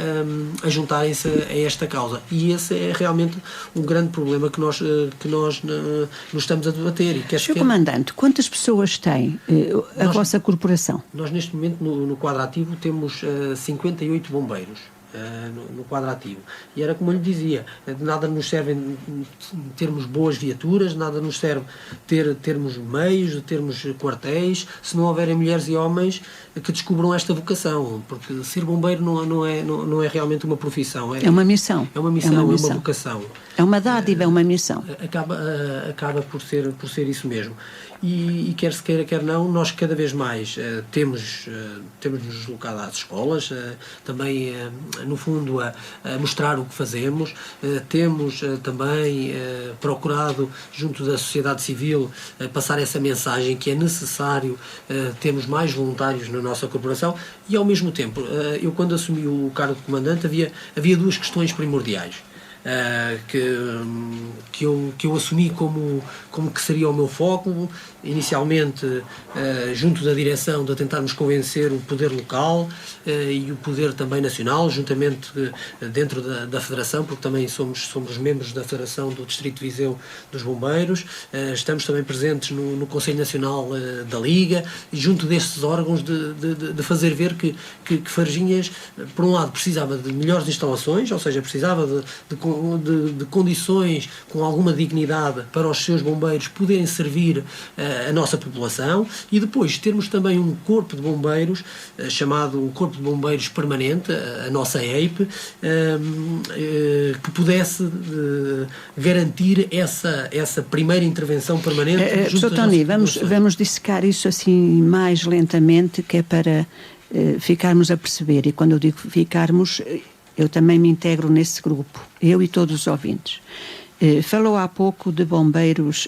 a juntarem-se a esta causa. E esse é realmente um grande problema que nós nos estamos a debater. Sr. Comandante, quantas pessoas tem a vossa corporação? Nós neste momento no quadro ativo temos 58 bombeiros. No quadro ativo. E era como eu lhe dizia, de nada nos serve termos boas viaturas, nada nos serve termos meios, de termos quartéis, se não houverem mulheres e homens que descubram esta vocação, porque ser bombeiro não é realmente uma profissão. É uma missão. É uma missão, é uma vocação. É uma dádiva, é uma missão. Acaba por ser isso mesmo. E quer se queira, quer não, nós cada vez mais temos nos deslocado às escolas, também, no fundo, a mostrar o que fazemos. Temos também procurado, junto da sociedade civil, passar essa mensagem que é necessário termos mais voluntários na nossa corporação e, ao mesmo tempo, eu quando assumi o cargo de comandante havia 2 questões primordiais. Que eu assumi como que seria o meu foco, inicialmente junto da direção, de tentarmos convencer o poder local e o poder também nacional, juntamente dentro da Federação, porque também somos membros da Federação do Distrito de Viseu dos Bombeiros, estamos também presentes no Conselho Nacional da Liga, e junto destes órgãos de fazer ver que Farginhas, por um lado, precisava de melhores instalações, ou seja, precisava de condições com alguma dignidade para os seus bombeiros poderem servir a nossa população, e depois termos também um corpo de bombeiros chamado Corpo de Bombeiros Permanente, a nossa EIP, que pudesse garantir essa primeira intervenção permanente. Sr. Tony, vamos dissecar isso assim mais lentamente, que é para ficarmos a perceber, e quando eu digo ficarmos, eu também me integro nesse grupo, eu e todos os ouvintes. Falou há pouco de bombeiros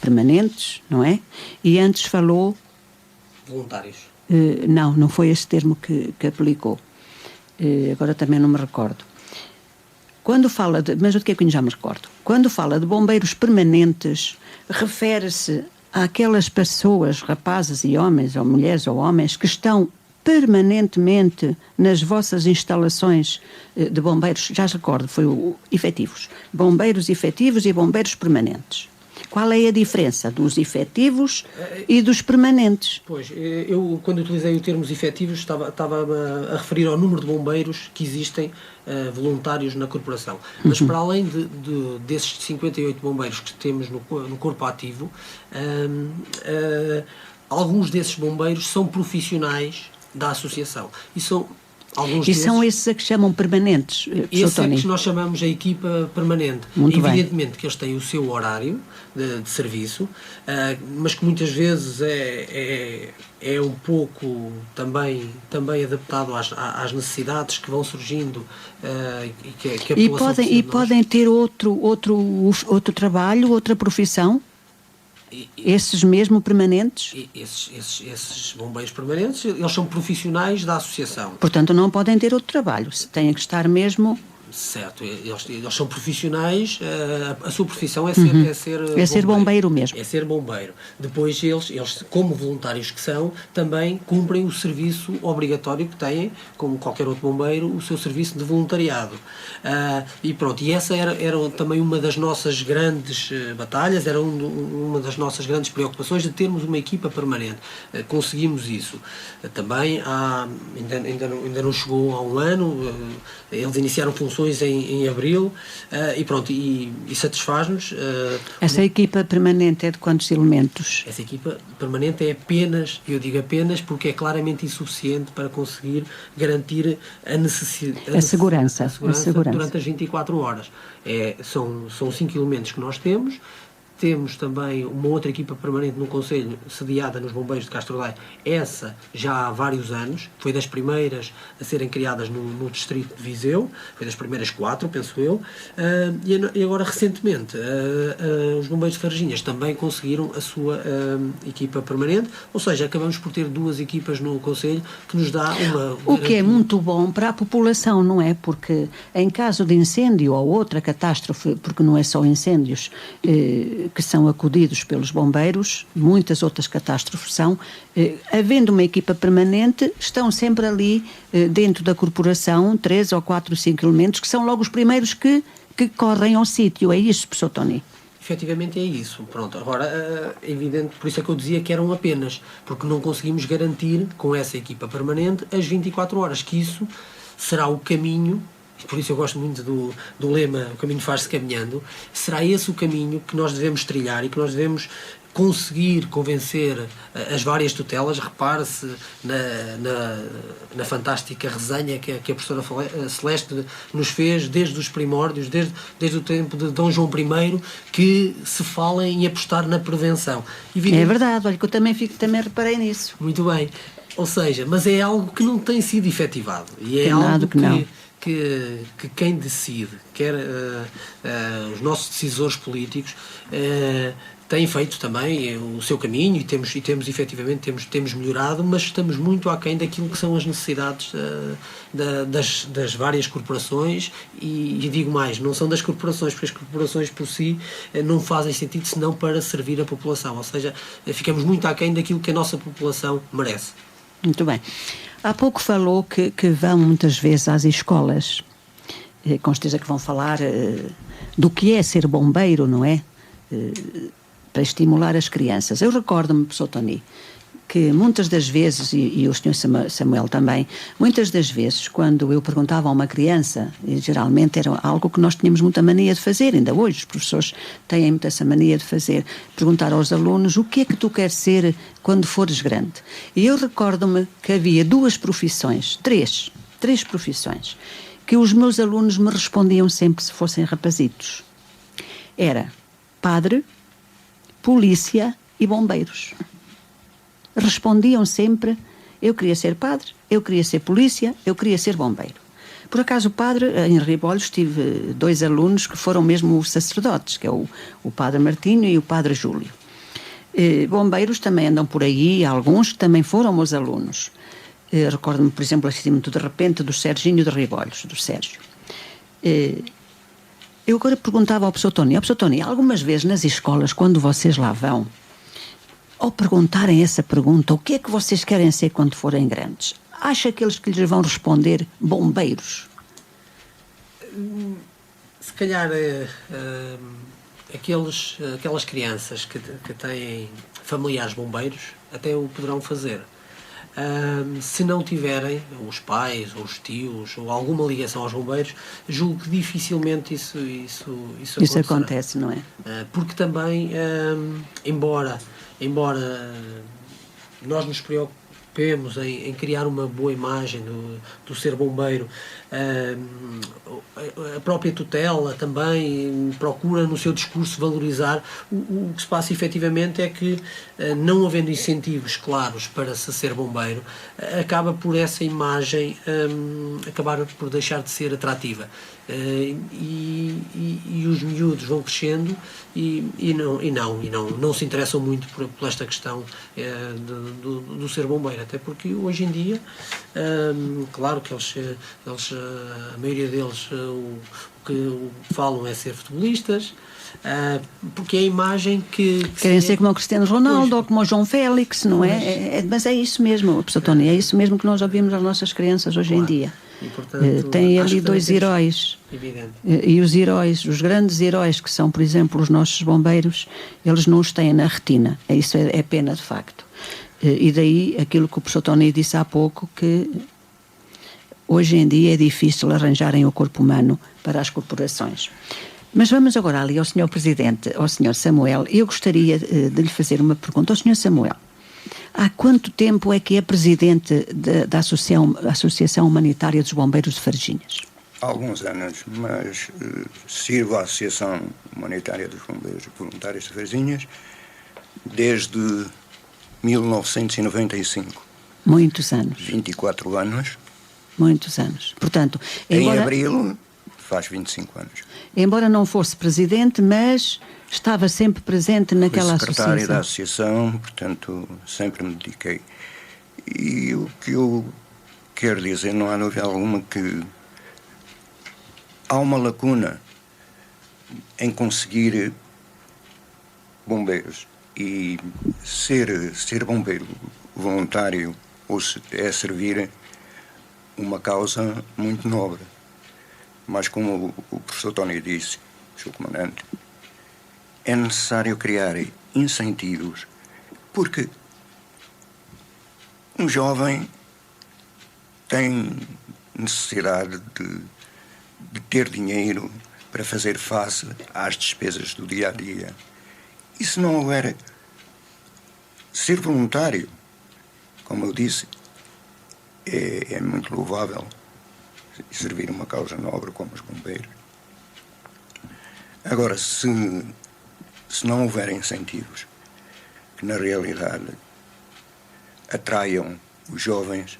permanentes, não é? E antes falou... Voluntários. Não foi esse termo que aplicou. Agora também não me recordo. Quando fala de... Mas o que é que eu já me recordo? Quando fala de bombeiros permanentes, refere-se àquelas pessoas, rapazes e homens, ou mulheres ou homens, que estão permanentemente nas vossas instalações de bombeiros, já recordo, foi efetivos. Bombeiros efetivos e bombeiros permanentes. Qual é a diferença dos efetivos e dos permanentes? Pois, eu quando utilizei o termo efetivos estava a referir ao número de bombeiros que existem voluntários na corporação. Mas para além desses 58 bombeiros que temos no corpo ativo, alguns desses bombeiros são profissionais da associação. E são esses a que chamam permanentes, Esses é que nós chamamos a equipa permanente. Muito Evidentemente bem. que eles têm o seu horário de serviço, mas que muitas vezes é um pouco também adaptado às necessidades que vão surgindo e que a população podem ter outro trabalho, outra profissão? Esses mesmo permanentes? Esses bombeiros permanentes, eles são profissionais da associação. Portanto, não podem ter outro trabalho, têm que estar mesmo... Certo, eles são profissionais, a sua profissão é ser bombeiro mesmo. É ser bombeiro. Depois eles, como voluntários que são, também cumprem o serviço obrigatório que têm, como qualquer outro bombeiro, o seu serviço de voluntariado. E pronto, e essa era também uma das nossas grandes batalhas, era uma das nossas grandes preocupações de termos uma equipa permanente. Conseguimos isso. Também ainda não chegou há um ano, eles iniciaram funções em abril e pronto, e satisfaz-nos. Essa equipa permanente é de quantos elementos? Essa equipa permanente é apenas, eu digo apenas porque é claramente insuficiente para conseguir garantir a segurança durante as 24 horas. São 5 elementos que nós temos. Temos também uma outra equipa permanente no Conselho, sediada nos Bombeiros de Castro Daire, essa já há vários anos, foi das primeiras a serem criadas no distrito de Viseu, foi das primeiras 4, penso eu, e agora recentemente os Bombeiros de Farginhas também conseguiram a sua equipa permanente, ou seja, acabamos por ter 2 equipas no Conselho que nos dá uma... O que é muito bom para a população, não é? Porque em caso de incêndio ou outra catástrofe, porque não é só incêndios que são acudidos pelos bombeiros, muitas outras catástrofes são, havendo uma equipa permanente, estão sempre ali dentro da corporação, 3 ou 4 ou 5 elementos, que são logo os primeiros que correm ao sítio. É isso, professor Tony? Efetivamente é isso. Pronto, agora é evidente, por isso é que eu dizia que eram apenas, porque não conseguimos garantir com essa equipa permanente as 24 horas, que isso será o caminho. Por isso eu gosto muito do lema "o caminho faz-se caminhando". Será esse o caminho que nós devemos trilhar e que nós devemos conseguir convencer as várias tutelas. Repare-se na fantástica resenha que a professora Celeste nos fez desde os primórdios, desde o tempo de Dom João I, que se fala em apostar na prevenção. É verdade, olha que eu também reparei nisso. Muito bem. Ou seja, mas é algo que não tem sido efetivado. E é algo que quem decide, quer os nossos decisores políticos, têm feito também o seu caminho e temos efetivamente melhorado, mas estamos muito aquém daquilo que são as necessidades das várias corporações e digo mais, não são das corporações, porque as corporações por si não fazem sentido senão para servir a população, ou seja, ficamos muito aquém daquilo que a nossa população merece. Muito bem. Há pouco falou que vão muitas vezes às escolas, com certeza que vão falar do que é ser bombeiro, não é? Para estimular as crianças. Eu recordo-me, professor Tony, que muitas das vezes, e o Sr. Samuel também, muitas das vezes, quando eu perguntava a uma criança, e geralmente era algo que nós tínhamos muita mania de fazer, ainda hoje os professores têm muita essa mania de fazer, perguntar aos alunos: o que é que tu queres ser quando fores grande? E eu recordo-me que havia 2 profissões, 3 profissões, que os meus alunos me respondiam sempre se fossem rapazitos. Era padre, polícia e bombeiros. Respondiam sempre: eu queria ser padre, eu queria ser polícia, eu queria ser bombeiro. Por acaso o padre, em Ribolhos, tive 2 alunos que foram mesmo sacerdotes, que é o padre Martinho e o padre Júlio. Bombeiros também andam por aí, alguns que também foram meus alunos. Recordo-me, por exemplo, assim, muito de repente, do Serginho de Ribolhos, do Sérgio. Eu agora perguntava ao professor Tony, algumas vezes nas escolas, quando vocês lá vão, ao perguntarem essa pergunta, o que é que vocês querem ser quando forem grandes? Acha que eles que lhes vão responder bombeiros? Se calhar aquelas crianças que têm familiares bombeiros até o poderão fazer. Se não tiverem os pais ou os tios ou alguma ligação aos bombeiros, julgo que dificilmente isso acontece, não é? Porque também, embora nós nos preocupemos em criar uma boa imagem do ser bombeiro, a própria tutela também procura no seu discurso valorizar. O que se passa efetivamente é que, não havendo incentivos claros para se ser bombeiro, acaba por essa imagem acabar por deixar de ser atrativa. E os miúdos vão crescendo e não se interessam muito por esta questão do ser bombeiro, até porque hoje em dia, claro que eles a maioria deles o que falam é ser futebolistas, porque é a imagem que querem ser como o Cristiano Ronaldo ou como o João Félix, não é? Mas é isso mesmo, professor Tony, é isso mesmo que nós ouvimos às nossas crianças hoje em dia. E, portanto, tem ali dois heróis. Evidente. E os heróis, os grandes heróis que são, por exemplo, os nossos bombeiros, eles não os têm na retina. Isso é pena de facto. E daí aquilo que o professor Tony disse há pouco, que hoje em dia é difícil arranjarem o corpo humano para as corporações. Mas vamos agora ali ao Sr. Presidente, ao Sr. Samuel. Eu gostaria de lhe fazer uma pergunta. Ao Sr. Samuel, há quanto tempo é que é Presidente da Associação Humanitária dos Bombeiros de Varginhas? Há alguns anos, mas sirvo à Associação Humanitária dos Bombeiros Voluntários de Varginhas desde 1995. Muitos anos. 24 anos. Muitos anos. Portanto, em abril faz 25 anos. Embora não fosse presidente, mas estava sempre presente naquela associação. Secretário da associação, portanto, sempre me dediquei. E o que eu quero dizer, não há dúvida alguma que há uma lacuna em conseguir bombeiros. E ser bombeiro voluntário é servir uma causa muito nobre. Mas como o professor Tony disse, o seu comandante, é necessário criar incentivos, porque um jovem tem necessidade de ter dinheiro para fazer face às despesas do dia a dia. E se não houver ser voluntário, como eu disse, é muito louvável servir uma causa nobre como os bombeiros. Agora, se não houver incentivos que na realidade atraiam os jovens,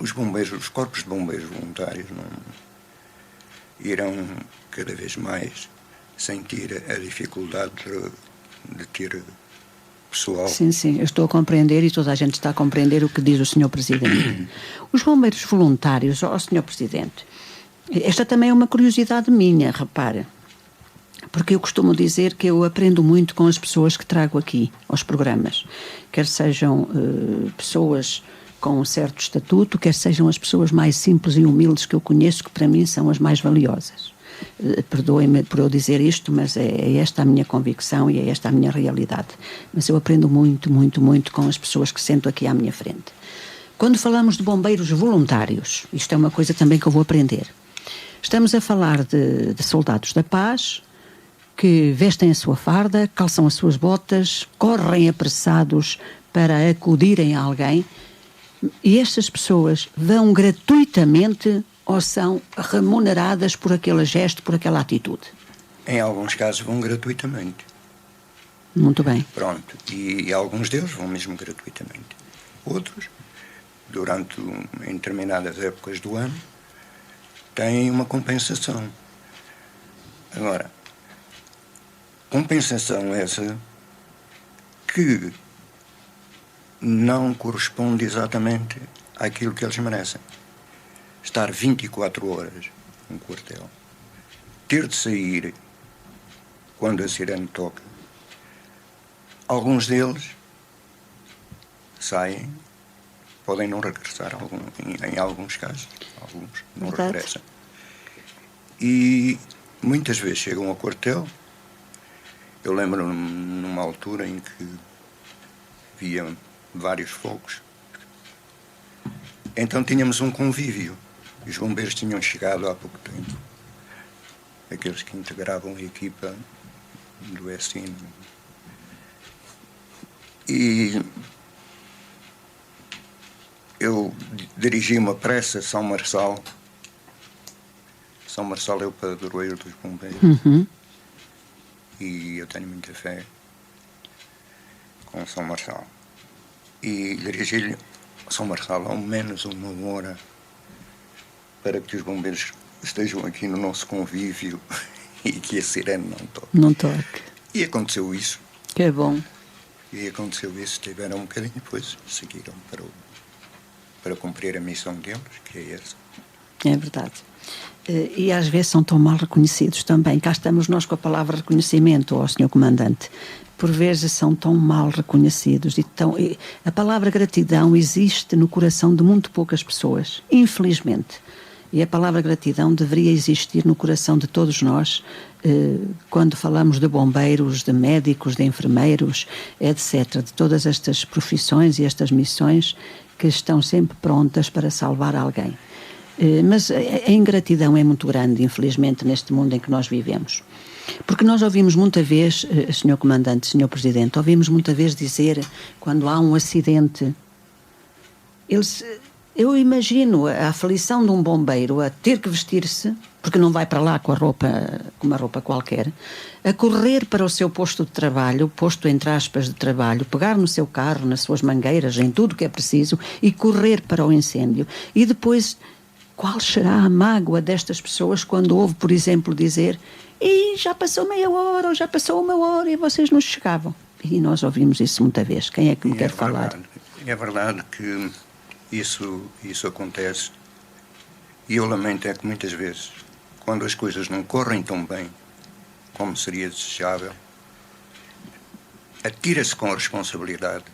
os bombeiros, os corpos de bombeiros voluntários não irão cada vez mais sentir a dificuldade de ter pessoal. Sim, eu estou a compreender e toda a gente está a compreender o que diz o Sr. Presidente. Os bombeiros voluntários, ó Sr. Presidente, esta também é uma curiosidade minha, repara, porque eu costumo dizer que eu aprendo muito com as pessoas que trago aqui aos programas, quer sejam pessoas com um certo estatuto, quer sejam as pessoas mais simples e humildes que eu conheço, que para mim são as mais valiosas. Perdoem-me por eu dizer isto, mas é esta a minha convicção e é esta a minha realidade. Mas eu aprendo muito, muito, muito com as pessoas que sento aqui à minha frente. Quando falamos de bombeiros voluntários, isto é uma coisa também que eu vou aprender. Estamos a falar de soldados da paz, que vestem a sua farda, calçam as suas botas, correm apressados para acudirem a alguém, e estas pessoas vão gratuitamente ou são remuneradas por aquele gesto, por aquela atitude? Em alguns casos vão gratuitamente. Muito bem. Pronto, e alguns deles vão mesmo gratuitamente. Outros, em determinadas épocas do ano, têm uma compensação. Agora, compensação essa que não corresponde exatamente àquilo que eles merecem. Estar 24 horas num quartel, ter de sair quando a sirene toca. Alguns deles saem, podem não regressar, em alguns casos, alguns não regressam. E muitas vezes chegam ao quartel. Eu lembro-me numa altura em que havia vários fogos. Então tínhamos um convívio. Os bombeiros tinham chegado há pouco tempo. Aqueles que integravam a equipa do SN. E eu dirigi uma pressa a São Marçal. São Marçal é o padroeiro dos bombeiros. E eu tenho muita fé com São Marçal. E dirigi-lhe a São Marçal ao menos uma hora para que os bombeiros estejam aqui no nosso convívio e que a sirene não toque. Não toque. E aconteceu isso. Que é bom. E aconteceu isso, estiveram um bocadinho, depois seguiram para cumprir a missão deles, que é essa. É verdade. E às vezes são tão mal reconhecidos também. Cá estamos nós com a palavra reconhecimento ao Sr. Comandante. Por vezes são tão mal reconhecidos. E a palavra gratidão existe no coração de muito poucas pessoas, infelizmente. E a palavra gratidão deveria existir no coração de todos nós, quando falamos de bombeiros, de médicos, de enfermeiros, etc., de todas estas profissões e estas missões que estão sempre prontas para salvar alguém. Mas a ingratidão é muito grande, infelizmente, neste mundo em que nós vivemos. Porque nós ouvimos muita vez, Sr. Comandante, Sr. Presidente, ouvimos muita vez dizer, quando há um acidente, eu imagino a aflição de um bombeiro a ter que vestir-se, porque não vai para lá com uma roupa qualquer, a correr para o seu posto de trabalho, posto entre aspas de trabalho, pegar no seu carro, nas suas mangueiras, em tudo o que é preciso, e correr para o incêndio. E depois, qual será a mágoa destas pessoas quando ouve, por exemplo, dizer: e já passou meia hora, ou já passou uma hora e vocês não chegavam? E nós ouvimos isso muita vez. Quem é que me quer falar? É verdade que isso acontece, e eu lamento é que muitas vezes, quando as coisas não correm tão bem como seria desejável, atira-se com a responsabilidade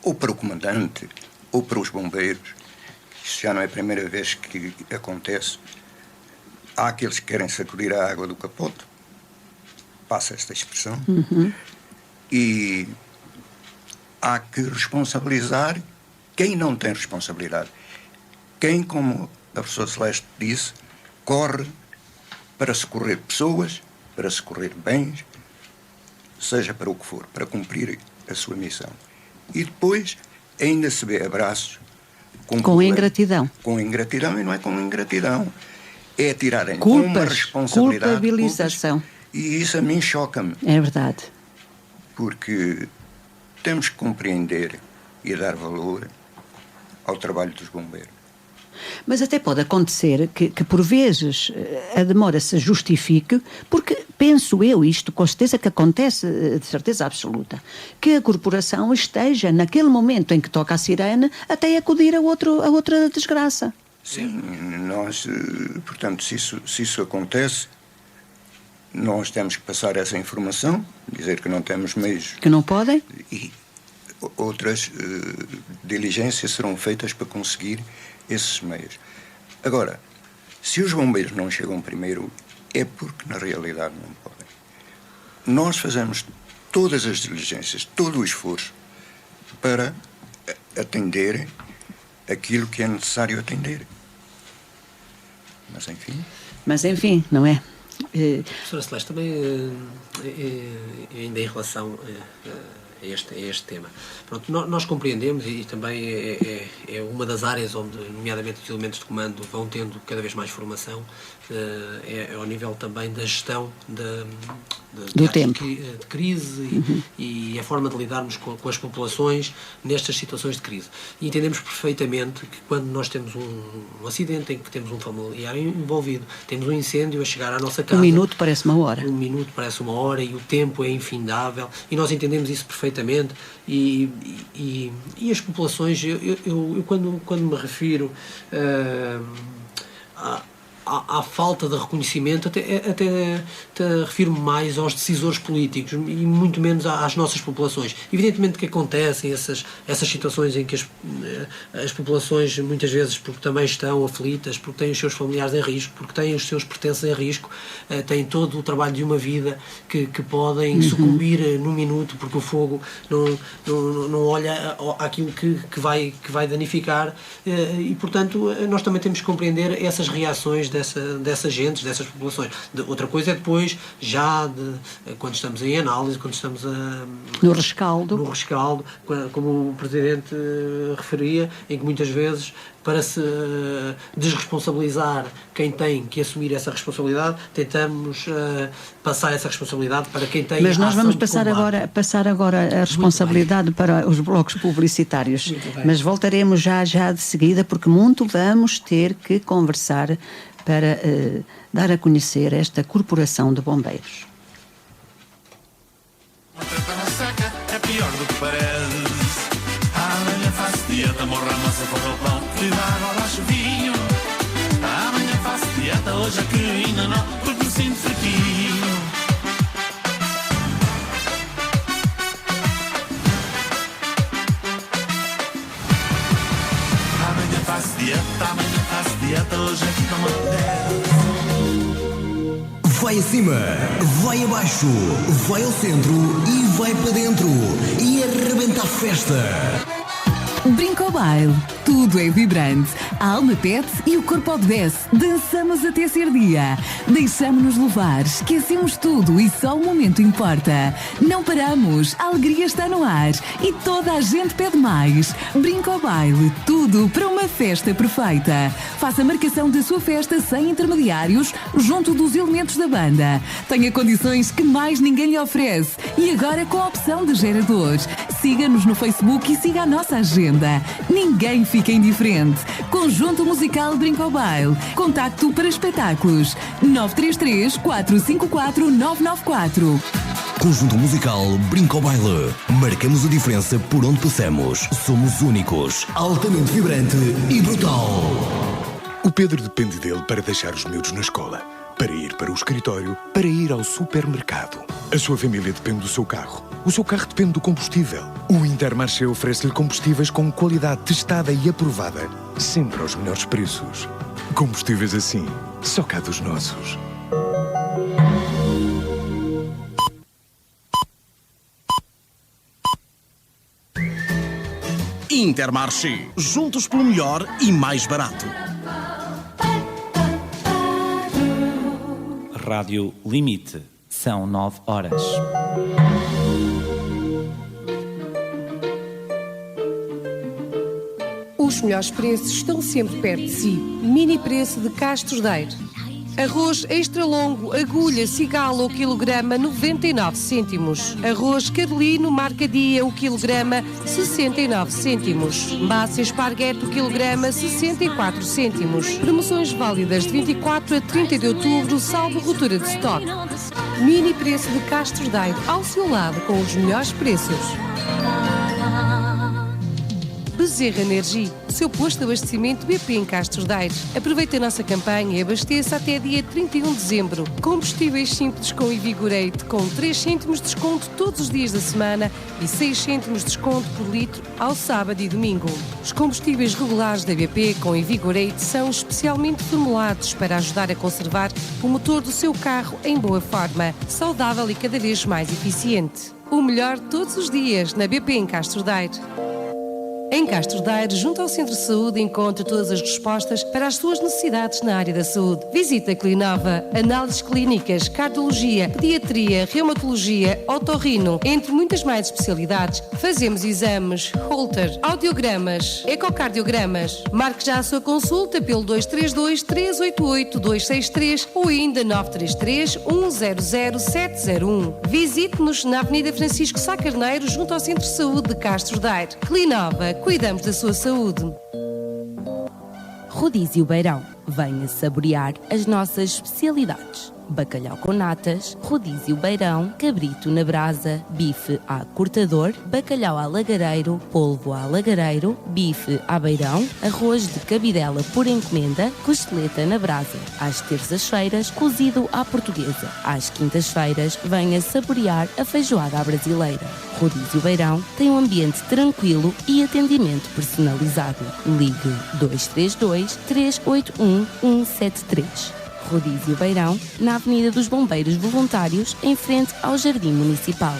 ou para o comandante ou para os bombeiros. Isso já não é a primeira vez que acontece. Há aqueles que querem sacudir a água do capote, passa esta expressão, e há que responsabilizar quem não tem responsabilidade. Quem, como a professora Celeste disse, corre para socorrer pessoas, para socorrer bens, seja para o que for, para cumprir a sua missão. E depois ainda se vê abraços com ingratidão. Com ingratidão, e não é com ingratidão. É tirarem culpas, uma responsabilidade. Culpabilização. Culpas, e isso a mim choca-me. É verdade. Porque temos que compreender e dar valor ao trabalho dos bombeiros. Mas até pode acontecer que por vezes a demora se justifique, porque penso eu, isto com certeza que acontece, de certeza absoluta, que a corporação esteja naquele momento em que toca a sirene até acudir a outra desgraça. Sim, nós, portanto, se isso acontece, nós temos que passar essa informação, dizer que não temos meios... Que não podem? E outras diligências serão feitas para conseguir esses meios. Agora, se os bombeiros não chegam primeiro, é porque na realidade não podem. Nós fazemos todas as diligências, todo o esforço para atender aquilo que é necessário atender. Mas enfim, não é? Professora Celeste, também ainda em relação a este tema. Pronto, nós compreendemos, e também é uma das áreas onde, nomeadamente, os elementos de comando vão tendo cada vez mais formação, é ao nível também da gestão do tempo de crise e a forma de lidarmos com as populações nestas situações de crise. E entendemos perfeitamente que quando nós temos um acidente em que temos um familiar envolvido, temos um incêndio a chegar à nossa casa... Um minuto parece uma hora. Um minuto parece uma hora e o tempo é infindável, e nós entendemos isso perfeitamente, e as populações, eu quando me refiro à falta de reconhecimento, até refiro-me mais aos decisores políticos e muito menos às nossas populações. Evidentemente que acontecem essas situações em que as populações, muitas vezes, porque também estão aflitas, porque têm os seus familiares em risco, porque têm os seus pertences em risco, têm todo o trabalho de uma vida que podem sucumbir num minuto, porque o fogo não olha àquilo que vai danificar, e portanto nós também temos que compreender essas reações dessas gentes, dessas populações. Outra coisa é depois, quando estamos em análise, quando estamos no rescaldo, como o Presidente referia, em que muitas vezes, para se desresponsabilizar quem tem que assumir essa responsabilidade, tentamos passar essa responsabilidade para quem tem. Mas nós vamos passar agora a responsabilidade para os blocos publicitários. Mas voltaremos já de seguida, porque muito vamos ter que conversar para dar a conhecer esta Corporação de Bombeiros. É pior do que parece. Amanhã faço dieta, morra a massa para o pão, que dá água abaixo vinho. Amanhã faço dieta, hoje é que ainda não, porque me sinto fraquinho. Amanhã faço dieta, hoje é que não me apetece. Vai acima, vai abaixo, vai ao centro e vai para dentro e arrebenta a festa. Brincobaile, tudo é vibrante. A alma pede e o corpo obedece. Dançamos até ser dia. Deixamo-nos levar, esquecemos tudo e só o momento importa. Não paramos, a alegria está no ar e toda a gente pede mais. Brincobaile, tudo para uma festa perfeita. Faça a marcação da sua festa sem intermediários, junto dos elementos da banda. Tenha condições que mais ninguém lhe oferece e agora com a opção de geradores. Siga-nos no Facebook e siga a nossa agenda. Ninguém fica indiferente. Conjunto Musical Brincobaile. Contacto para espetáculos 933 454 994. Conjunto Musical Brincobaile. Marcamos a diferença por onde passamos. Somos únicos, altamente vibrante e brutal. O Pedro depende dele para deixar os miúdos na escola, para ir para o escritório, para ir ao supermercado. A sua família depende do seu carro. O seu carro depende do combustível. O Intermarché oferece-lhe combustíveis com qualidade testada e aprovada, sempre aos melhores preços. Combustíveis assim, só cá dos nossos. Intermarché, juntos pelo melhor e mais barato. Rádio Limite, são 9 horas. Os melhores preços estão sempre perto de si. Mini preço de Castros Daire. Arroz extra longo, agulha, cigala, o quilograma, 99 cêntimos. Arroz carolino, marca dia, o quilograma, 69 cêntimos. Massa esparguete, o quilograma, 64 cêntimos. Promoções válidas de 24 a 30 de outubro, salvo ruptura de estoque. Mini preço de Castros Daire, ao seu lado com os melhores preços. Bezerra Energia, o seu posto de abastecimento BP em Castros Daire. Aproveite a nossa campanha e abasteça até dia 31 de dezembro. Combustíveis simples com Invigorate, com 3 cêntimos de desconto todos os dias da semana e 6 cêntimos de desconto por litro ao sábado e domingo. Os combustíveis regulares da BP com Invigorate são especialmente formulados para ajudar a conservar o motor do seu carro em boa forma, saudável e cada vez mais eficiente. O melhor todos os dias na BP em Castros Daire. Em Castros Daire, junto ao Centro de Saúde, encontre todas as respostas para as suas necessidades na área da saúde. Visite a Clinova, análises clínicas, cardiologia, pediatria, reumatologia, otorrino, entre muitas mais especialidades. Fazemos exames, Holter, audiogramas, ecocardiogramas. Marque já a sua consulta pelo 232-388-263 ou ainda 933-100-701. Visite-nos na Avenida Francisco Sá Carneiro, junto ao Centro de Saúde de Castros Daire. Clinova. Cuidamos da sua saúde. Rodízio Beirão. Venha saborear as nossas especialidades. bacalhau com natas, rodízio beirão, cabrito na brasa, bife à cortador, bacalhau à lagareiro, polvo à lagareiro, bife à beirão, arroz de cabidela por encomenda, costeleta na brasa. Às terças-feiras, cozido à portuguesa. Às quintas-feiras, venha saborear a feijoada à brasileira. Rodízio Beirão tem um ambiente tranquilo e atendimento personalizado. Ligue 232 381 173. Rodízio Beirão, na Avenida dos Bombeiros Voluntários, em frente ao Jardim Municipal.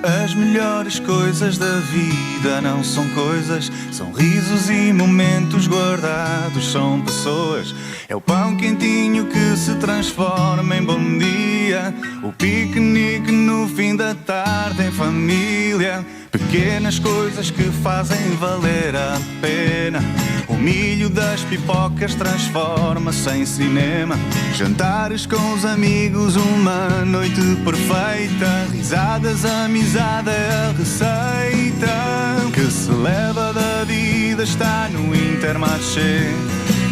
As melhores coisas da vida não são coisas, são risos e momentos guardados, são pessoas. É o pão quentinho que se transforma em bom dia, o piquenique no fim da tarde em família. Pequenas coisas que fazem valer a pena. O milho das pipocas transforma-se em cinema. Jantares com os amigos, uma noite perfeita. Risadas, amizade é a receita que se leva da vida, está no Intermarché.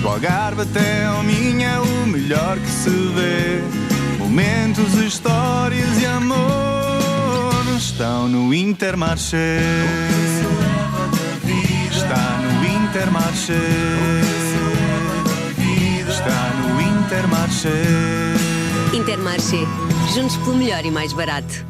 Do Algarve até ao Minho é o melhor que se vê. Momentos, histórias e amor estão no Intermarché. Está no Intermarché. Está no Intermarché. Intermarché. Juntos pelo melhor e mais barato.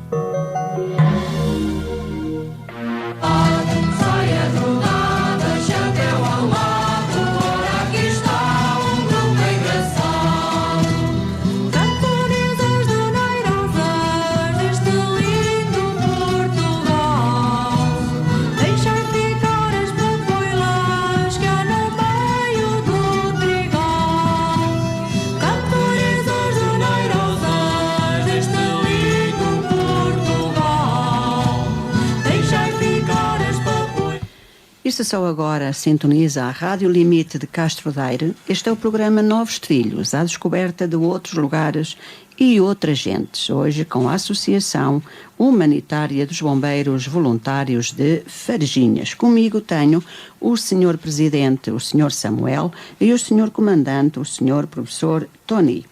E se só agora sintoniza a Rádio Limite de Castro Daire, este é o programa Novos Trilhos, à descoberta de outros lugares e outras gentes. Hoje com a Associação Humanitária dos Bombeiros Voluntários de Farginhas. Comigo tenho o Sr. Presidente, o Sr. Samuel, e o Sr. Comandante, o Sr. Professor Tony.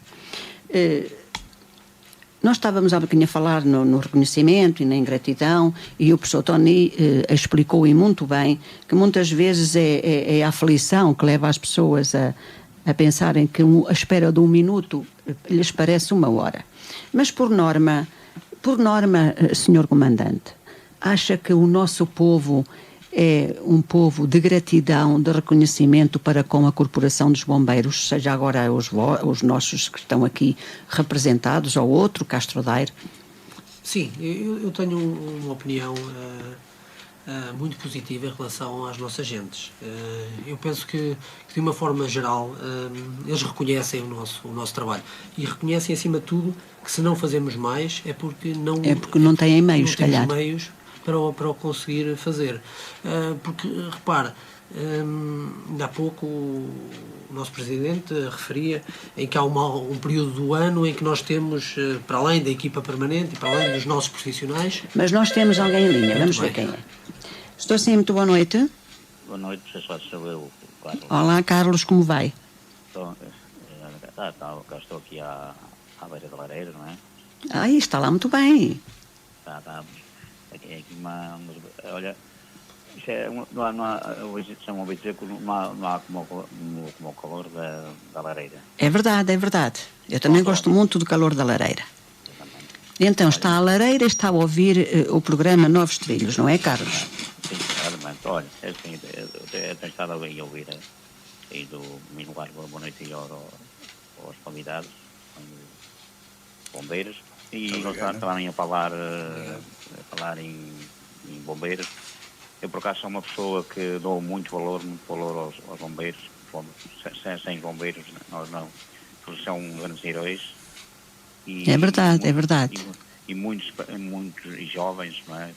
Nós estávamos há bocadinho a falar no reconhecimento e na ingratidão, e o professor Tony explicou e muito bem que muitas vezes é a aflição que leva as pessoas a pensarem que a espera de um minuto lhes parece uma hora. Mas por norma, Sr. Comandante, acha que o nosso povo é um povo de gratidão, de reconhecimento para com a Corporação dos Bombeiros, seja agora os nossos que estão aqui representados ou outro, Castro Daire? Sim, eu tenho uma opinião muito positiva em relação às nossas gentes. Eu penso que de uma forma geral, eles reconhecem o nosso trabalho e reconhecem acima de tudo que se não fazemos mais é porque não têm meios, se calhar. Meios para o conseguir fazer. Porque, repara, ainda há pouco o nosso Presidente referia em que há um período do ano em que nós temos, para além da equipa permanente e para além dos nossos profissionais... Mas nós temos alguém em linha, vamos ver quem é. Estou sim, muito boa noite. Boa noite, sou eu, Carlos. Olá, Carlos, como vai? Estou aqui à beira da lareira, não é? Aí, está lá muito bem. Aqui olha, isto é, não há, ouvi dizer que não há como o calor da lareira. É verdade, é verdade. Eu também gosto muito do calor da lareira. Então, está à lareira e está a ouvir o programa Novos Trilhos, não é, Carlos? Sim, claramente. Olha, eu tenho estado a ouvir aí do meu lugar, boa noite aos convidados, bombeiros, e nós também a falar em bombeiros. Eu, por acaso, sou uma pessoa que dou muito valor aos bombeiros. Sem bombeiros, nós não. Eles são grandes heróis. É verdade, é verdade. E muitos jovens, não é?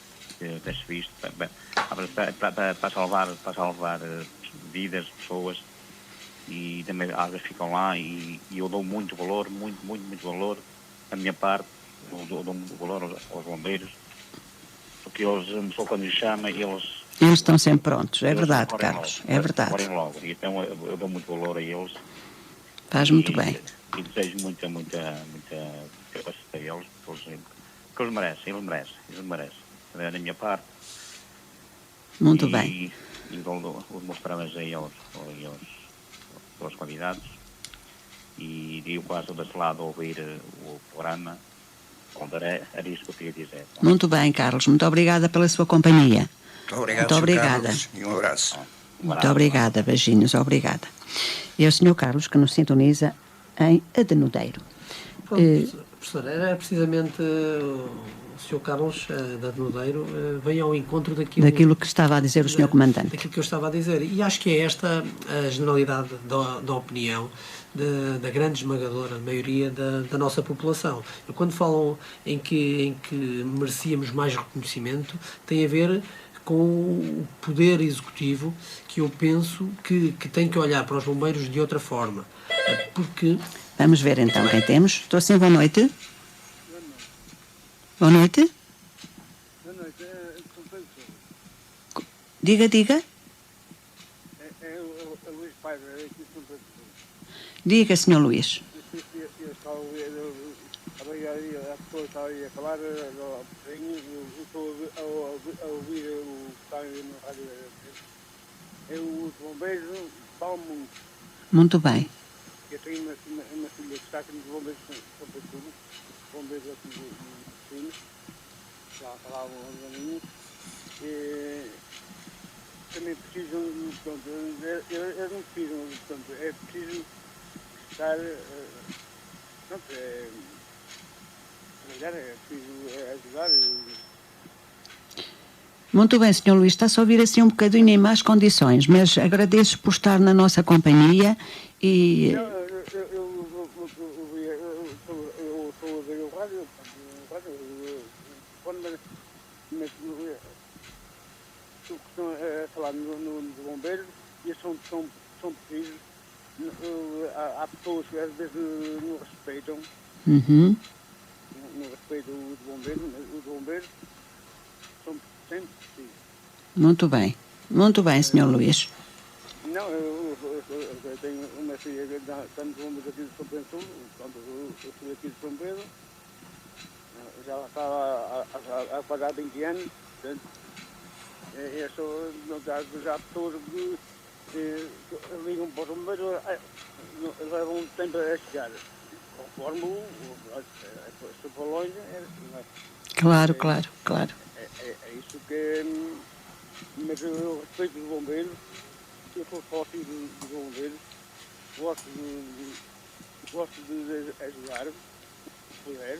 Deste visto, para salvar vidas de pessoas, e também às vezes ficam lá, e eu dou muito valor, muito valor, da minha parte, eu dou muito valor aos bombeiros, porque eles, só quando lhes chama, eles estão sempre prontos, é verdade, Carlos, é verdade. Logo. Então eu dou muito valor a eles. Faz muito bem. e desejo muita coisa para eles, porque eles merecem. Da minha parte. Muito bem. E dou os meus parabéns aí aos convidados. E eu quase desse lado a ouvir o programa, onde era isso que eu queria dizer. Muito bem, Carlos. Muito obrigada pela sua companhia. Muito obrigada. Carlos, e um abraço. Muito obrigada, beijinhos, obrigada. E ao Sr. Carlos, que nos sintoniza em Adenudeiro. Professor, era precisamente o Sr. Carlos da Adenudeiro veio ao encontro daquilo que estava a dizer o Sr. Comandante. Daquilo que eu estava a dizer. E acho que é esta a generalidade da opinião da grande esmagadora maioria da nossa população. E quando falam em que merecíamos mais reconhecimento, tem a ver com o poder executivo, que eu penso que tem que olhar para os bombeiros de outra forma. Porque... Vamos ver então quem temos. Estou sim, boa noite. Boa noite. Boa noite. Diga. É o Luís Paiva, aqui de São Pedro. Diga, Sr. Luís. Eu estava a pessoa estava a falar, eu estou a ouvir o que está aí na rádio. Os bombeiros falam muito. Muito bem. Eu tenho uma filha que está aqui nos bombeiros de São Pedro, bombeiros aqui de Sines, já falavam uns aninhos, e também precisam, portanto, eles não precisam, portanto, é preciso estar, pronto, trabalhar, é preciso ajudar. Muito bem, Sr. Luís, está-se a ouvir assim um bocadinho em más condições, mas agradeço por estar na nossa companhia e... Eu estou a ouvir o rádio, mas o que estão a falar nos bombeiros, e são precisos, há pessoas que às vezes não respeitam, não respeitam os bombeiros são sempre precisos. Muito bem, Sr. Luís. Não, eu tenho uma filha que está nos bombeiros aqui de São Pedro Sul, eu fui aqui de São Pedro, já estava a pagar 20 anos, portanto, já há pessoas que ligam para os bombeiros, levam tempo a chegar, conforme se for longe, não é? Claro. É isso que... Mas eu respeito os bombeiros, eu sou sócio dos bombeiros, gosto de ajudar, se puder.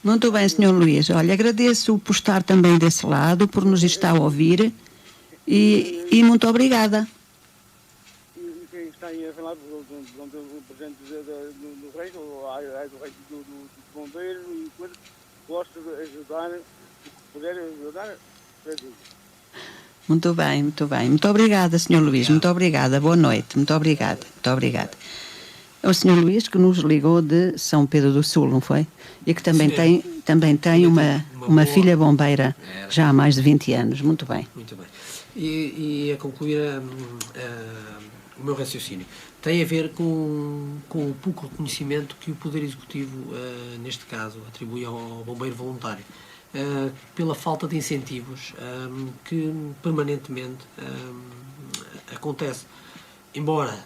Muito bem, Sr. Luís. Olha, agradeço por estar também desse lado, por nos estar a ouvir e muito obrigada. E quem está aí a falar, o presidente do Reino, do Reino dos Bombeiros, e coisas, gosto de ajudar, se puder ajudar, Muito bem. Muito obrigada, Sr. Luís. Muito obrigada. Boa noite. Muito obrigada. É o Sr. Luís que nos ligou de São Pedro do Sul, não foi? E que também tem uma filha bombeira já há mais de 20 anos. Muito bem. Muito bem. E a concluir o meu raciocínio. Tem a ver com o pouco reconhecimento que o Poder Executivo, neste caso, atribui ao bombeiro voluntário. Pela falta de incentivos que permanentemente acontece. Embora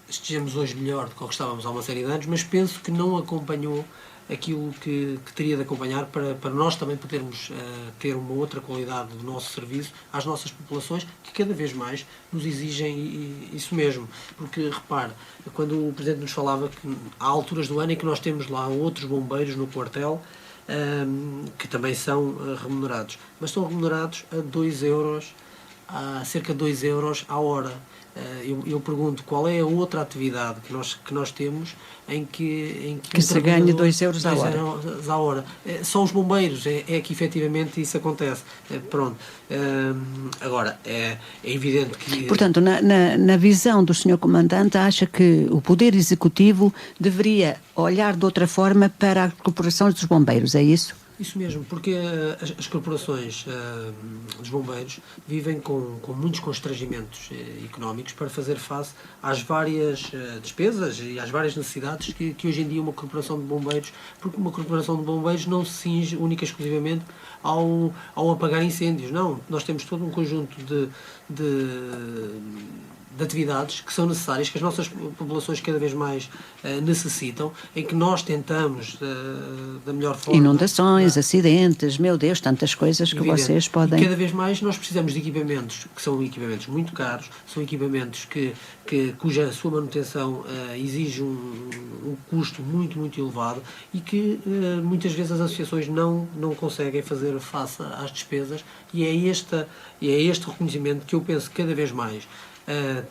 estejamos hoje melhor do que estávamos há uma série de anos, mas penso que não acompanhou aquilo que teria de acompanhar para nós também podermos ter uma outra qualidade do nosso serviço às nossas populações, que cada vez mais nos exigem isso mesmo. Porque, repare, quando o Presidente nos falava que há alturas do ano em que nós temos lá outros bombeiros no quartel, que também são remunerados, mas são remunerados a cerca de 2 euros à hora. Eu pergunto qual é a outra atividade que nós temos em que se ganha 2 euros à hora. São os bombeiros, é que efetivamente isso acontece. Pronto. Agora, é evidente que... Portanto, na visão do Sr. Comandante, acha que o Poder Executivo deveria olhar de outra forma para a corporação dos bombeiros, é isso? Isso mesmo, porque as corporações dos bombeiros vivem com muitos constrangimentos económicos para fazer face às várias despesas e às várias necessidades que hoje em dia uma corporação de bombeiros, porque uma corporação de bombeiros não se cinge única e exclusivamente ao apagar incêndios, não. Nós temos todo um conjunto de atividades que são necessárias, que as nossas populações cada vez mais necessitam, em que nós tentamos da melhor forma... Inundações, acidentes, meu Deus, tantas coisas que vocês podem... E cada vez mais nós precisamos de equipamentos que são equipamentos muito caros, são equipamentos cuja sua manutenção exige um custo muito, muito elevado e que muitas vezes as associações não conseguem fazer face às despesas, e é este reconhecimento que eu penso que cada vez mais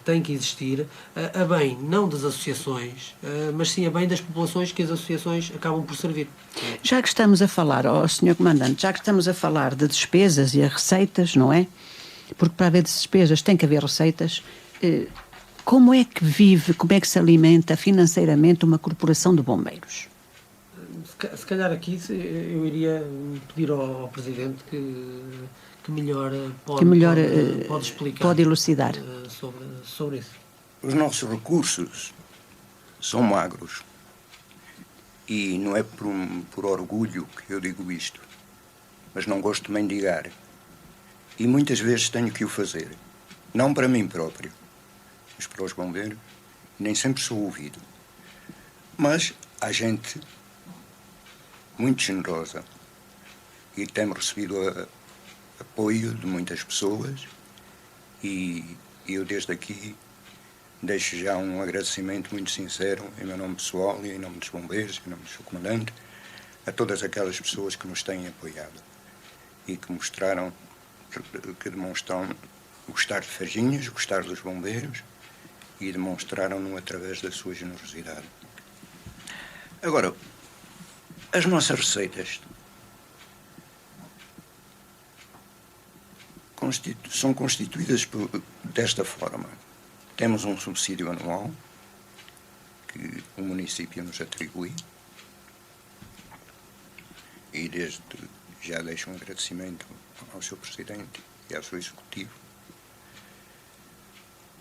tem que existir a bem não das associações, mas sim a bem das populações que as associações acabam por servir. Já que estamos a falar, Sr. Comandante, já que estamos a falar de despesas e as receitas, não é? Porque para haver despesas tem que haver receitas. Como é que vive, como é que se alimenta financeiramente uma corporação de bombeiros? Se calhar aqui eu iria pedir ao Presidente que melhor pode explicar, pode elucidar sobre isso. Os nossos recursos são magros e não é por orgulho que eu digo isto, mas não gosto de mendigar e muitas vezes tenho que o fazer, não para mim próprio, mas para os bombeiros. Nem sempre sou ouvido, mas há gente muito generosa e temos recebido apoio de muitas pessoas e eu desde aqui deixo já um agradecimento muito sincero em meu nome pessoal e em nome dos bombeiros, em nome do Sr. Comandante, a todas aquelas pessoas que nos têm apoiado e que demonstram gostar de Faginhas, gostar dos bombeiros e demonstraram-no através da sua generosidade. Agora, as nossas receitas são constituídas desta forma. Temos um subsídio anual que o município nos atribui e já deixo um agradecimento ao Sr. Presidente e ao Sr. Executivo.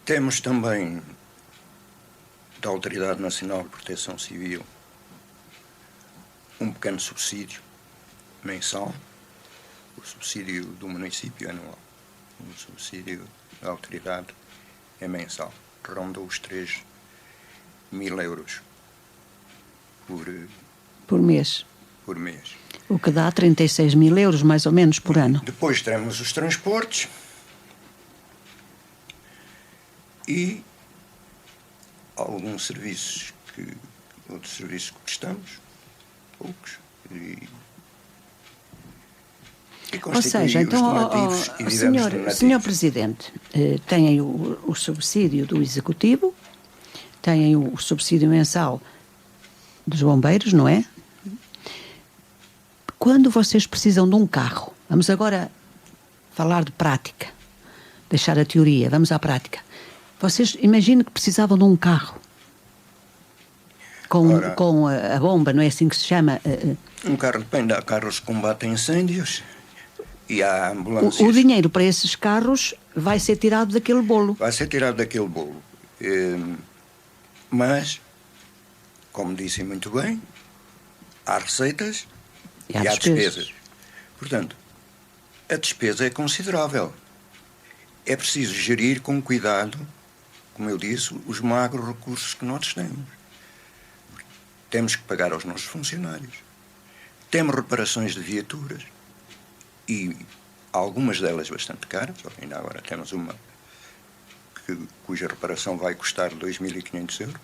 Temos também da Autoridade Nacional de Proteção Civil um pequeno subsídio mensal, o subsídio do município anual. O subsídio da autoridade é mensal, ronda os 3.000 euros por mês. Por mês. O que dá 36.000 euros, mais ou menos, por ano. Depois temos os transportes e alguns serviços outros serviços que prestamos, poucos, ou seja, então, senhor Presidente, têm o subsídio do Executivo, têm o subsídio mensal dos bombeiros, não é? Quando vocês precisam de um carro, vamos agora falar de prática, deixar a teoria, vamos à prática. Vocês imaginem que precisavam de um carro com a bomba, não é assim que se chama? Um carro, depende, há carros que combatem incêndios e há ambulâncias. O dinheiro para esses carros vai ser tirado daquele bolo. Vai ser tirado daquele bolo. Mas, como disse muito bem, há receitas e há despesas. Portanto, a despesa é considerável. É preciso gerir com cuidado, como eu disse, os magros recursos que nós temos. Temos que pagar aos nossos funcionários. Temos reparações de viaturas e algumas delas bastante caras. Ainda agora temos uma cuja reparação vai custar 2.500 euros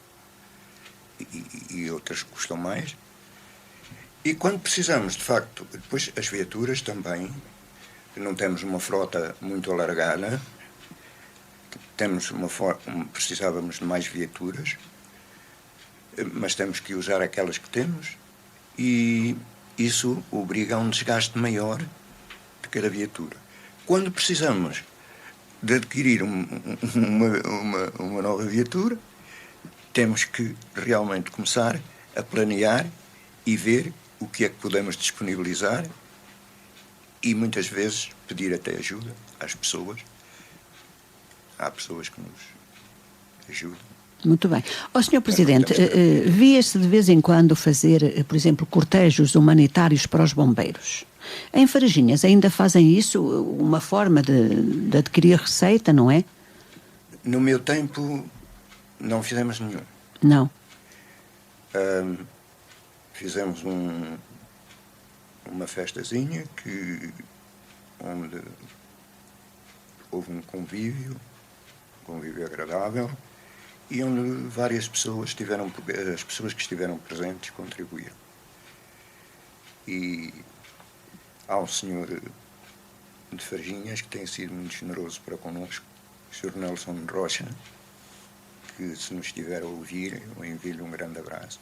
e outras que custam mais. E quando precisamos, de facto, depois as viaturas também, não temos uma frota muito alargada, precisávamos de mais viaturas, mas temos que usar aquelas que temos e isso obriga a um desgaste maior de cada viatura. Quando precisamos de adquirir uma nova viatura, temos que realmente começar a planear e ver o que é que podemos disponibilizar e muitas vezes pedir até ajuda às pessoas. Há pessoas que nos ajudam. Muito bem. Ó, Sr. Presidente, via-se de vez em quando fazer, por exemplo, cortejos humanitários para os bombeiros. Em Varginhas ainda fazem isso, uma forma de adquirir receita, não é? No meu tempo não fizemos nenhum. Não. Fizemos uma festazinha onde houve um convívio agradável e onde várias pessoas as pessoas que estiveram presentes contribuíram. E há um senhor de Varginhas que tem sido muito generoso para connosco, o Sr. Nelson Rocha, que se nos estiver a ouvir, eu envio-lhe um grande abraço.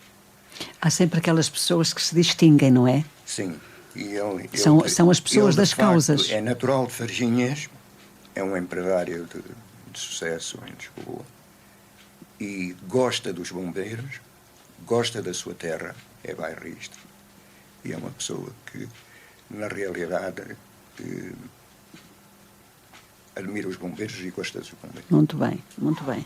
Há sempre aquelas pessoas que se distinguem, não é? Sim. E são as pessoas das causas. É natural de Varginhas, é um empresário de sucesso em Lisboa e gosta dos bombeiros, gosta da sua terra, é bairrista. E é uma pessoa que, na realidade, admira os bombeiros e gosta dos bombeiros. Muito bem, muito bem.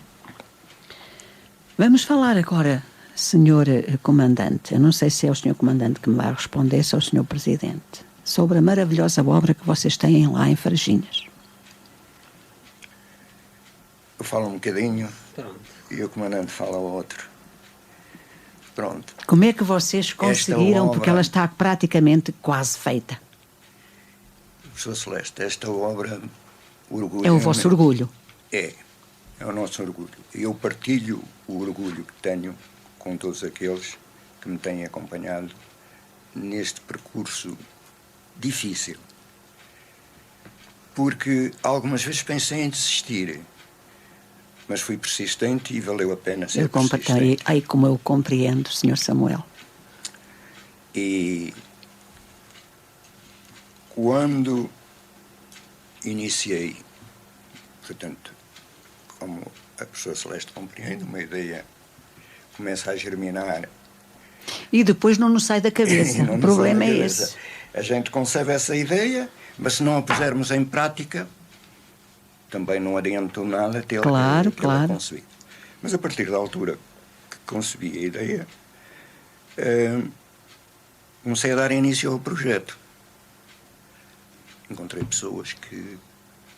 Vamos falar agora, Sr. Comandante, eu não sei se é o Sr. Comandante que me vai responder, se é o Sr. Presidente, sobre a maravilhosa obra que vocês têm lá em Varginhas. Eu falo um bocadinho e o Comandante fala outro. Pronto. Como é que vocês conseguiram, porque ela está praticamente quase feita? Professor Celeste, esta obra, orgulho... É o vosso orgulho? É o nosso orgulho. Eu partilho o orgulho que tenho com todos aqueles que me têm acompanhado neste percurso difícil. Porque algumas vezes pensei em desistir, mas fui persistente e valeu a pena ser persistente. Aí como eu compreendo, Sr. Samuel. E quando iniciei, portanto, como a professora Celeste compreende, uma ideia começa a germinar. E depois não nos sai da cabeça. O problema é esse. A gente concebe essa ideia, mas se não a pusermos em prática, também não adiantou nada ter claro. concebido. Mas a partir da altura que concebi a ideia, comecei a dar início ao projeto. Encontrei pessoas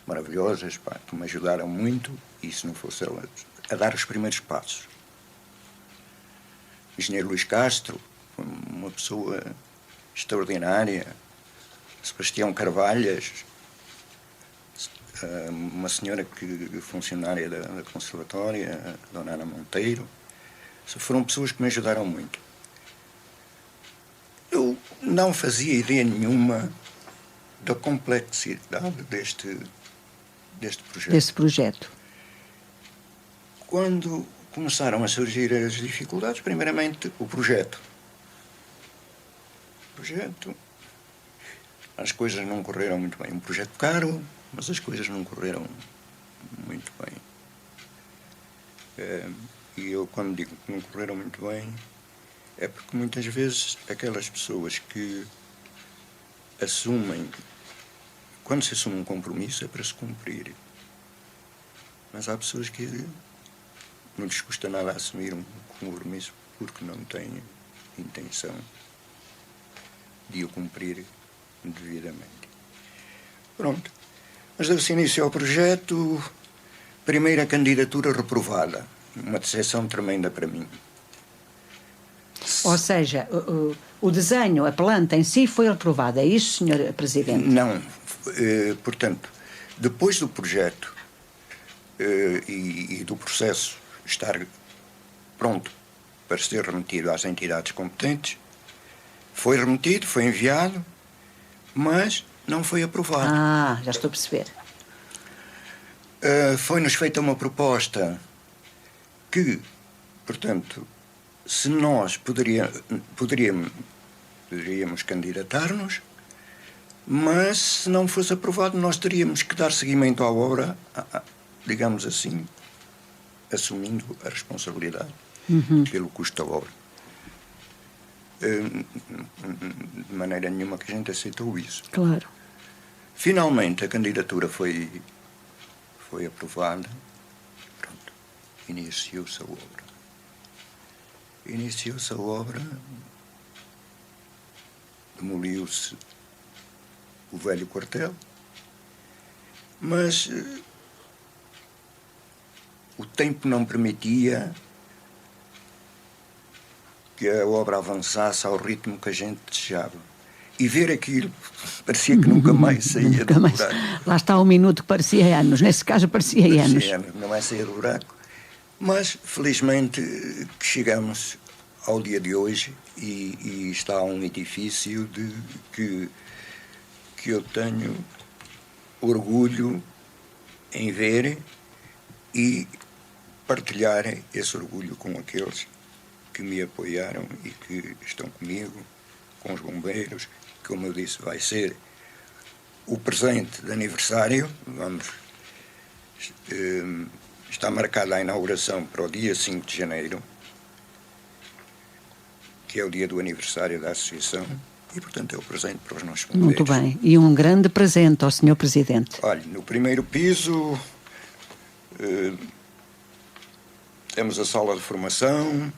maravilhosas, que me ajudaram muito, e se não fosse elas, a dar os primeiros passos. O engenheiro Luís Castro, uma pessoa extraordinária. Sebastião Carvalhas, uma senhora funcionária da Conservatória, a Dona Ana Monteiro. Foram pessoas que me ajudaram muito. Eu não fazia ideia nenhuma da complexidade deste projeto. Desse projeto. Quando começaram a surgir as dificuldades, primeiramente o projeto. As coisas não correram muito bem. Um projeto caro, mas as coisas não correram muito bem. E eu, quando digo que não correram muito bem, é porque muitas vezes aquelas pessoas que quando se assume um compromisso é para se cumprir. Mas há pessoas que não lhes custa nada assumir um compromisso porque não têm intenção de o cumprir devidamente. Pronto. Mas deu-se início ao projeto, primeira candidatura reprovada. Uma decepção tremenda para mim. Ou seja, o desenho, a planta em si foi reprovada. É isso, Sr. Presidente? Não. Portanto, depois do projeto e do processo estar pronto para ser remetido às entidades competentes, foi remetido, foi enviado, mas não foi aprovado. Ah, já estou a perceber. Foi-nos feita uma proposta que, portanto, se nós poderíamos candidatar-nos, mas se não fosse aprovado nós teríamos que dar seguimento à obra, digamos assim, assumindo a responsabilidade pelo custo da obra. de maneira nenhuma que a gente aceitou isso. Claro. Finalmente a candidatura foi aprovada. Pronto, iniciou-se a obra. Demoliu-se o velho quartel, mas o tempo não permitia que a obra avançasse ao ritmo que a gente desejava. E ver aquilo parecia que nunca mais saía do buraco. Lá está um minuto que parecia anos, nesse caso parecia anos. Não é sair do buraco. Mas, felizmente, que chegamos ao dia de hoje e está um edifício que eu tenho orgulho em ver e partilhar esse orgulho com aqueles que me apoiaram e que estão comigo, com os bombeiros. Como eu disse, vai ser o presente de aniversário. Está marcada a inauguração para o dia 5 de janeiro, que é o dia do aniversário da associação, e, portanto, é o presente para os nossos bombeiros. Muito bem. E um grande presente ao Sr. Presidente. Olha, no primeiro piso temos a sala de formação,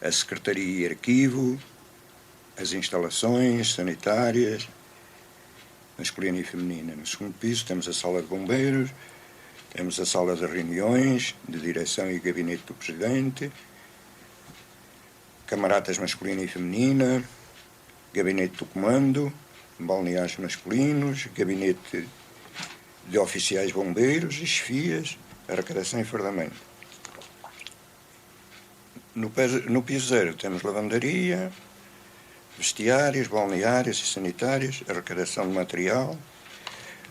a secretaria e arquivo, as instalações sanitárias, masculina e feminina. No segundo piso temos a sala de bombeiros, temos a sala de reuniões, de direção e gabinete do Presidente, camaradas masculina e feminina, gabinete do comando, balneários masculinos, gabinete de oficiais bombeiros e chefias, arrecadação e fardamento. No piso 0 temos lavandaria, vestiários, balneários e sanitários, arrecadação de material,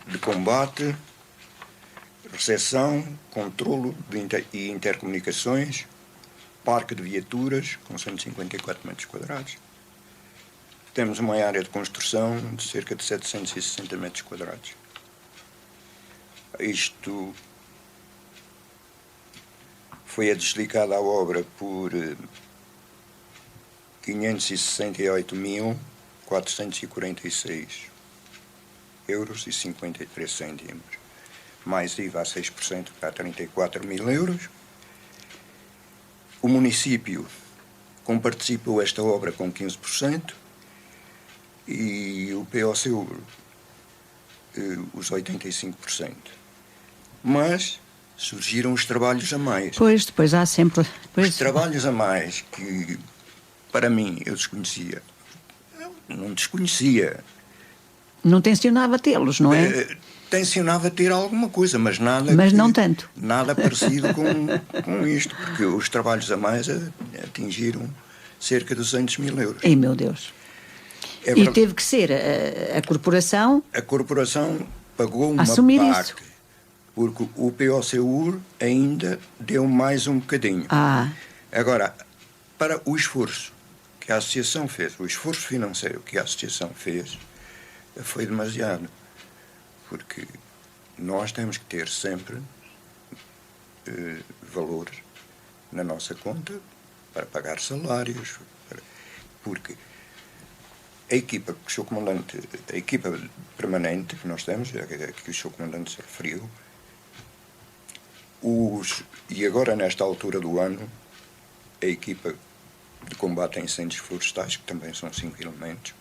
de combate, recepção, controlo e intercomunicações, parque de viaturas com 154 metros quadrados. Temos uma área de construção de cerca de 760 metros quadrados. Isto foi adjudicada a obra por 568.446 euros e 53 cêntimos, mais IVA a 6%, para 34 mil euros. O município comparticipou esta obra com 15% e o POCU os 85%. Mas surgiram os trabalhos a mais. Pois, depois há sempre... Os trabalhos a mais que, para mim, eu desconhecia. Não desconhecia. Não tencionava tê-los, não é? Tencionava ter alguma coisa, mas nada... Mas não tanto. Nada parecido com isto, porque os trabalhos a mais atingiram cerca de 200 mil euros. Ei, meu Deus. E teve que ser a corporação... A corporação pagou uma assumir parte, isso. Porque o POCU ainda deu mais um bocadinho. Agora, para o esforço que a associação fez, o esforço financeiro que a associação fez, foi demasiado. Porque nós temos que ter sempre valores na nossa conta para pagar salários, porque a equipa que o Sr. Comandante, a equipa permanente que nós temos, que o Sr. Comandante se referiu, e agora nesta altura do ano, a equipa de combate a incêndios florestais, que também são 5 elementos,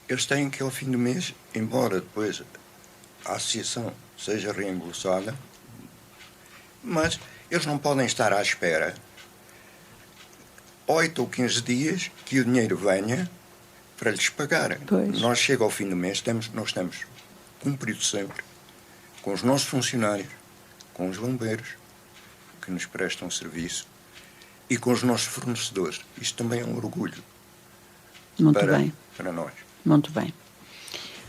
eles têm que, ao fim do mês, embora depois a associação seja reembolsada, mas eles não podem estar à espera 8 ou 15 dias que o dinheiro venha para lhes pagar. Nós, chega ao fim do mês, nós temos cumprido sempre com os nossos funcionários, com os bombeiros que nos prestam serviço e com os nossos fornecedores. Isto também é um orgulho para nós. Muito bem.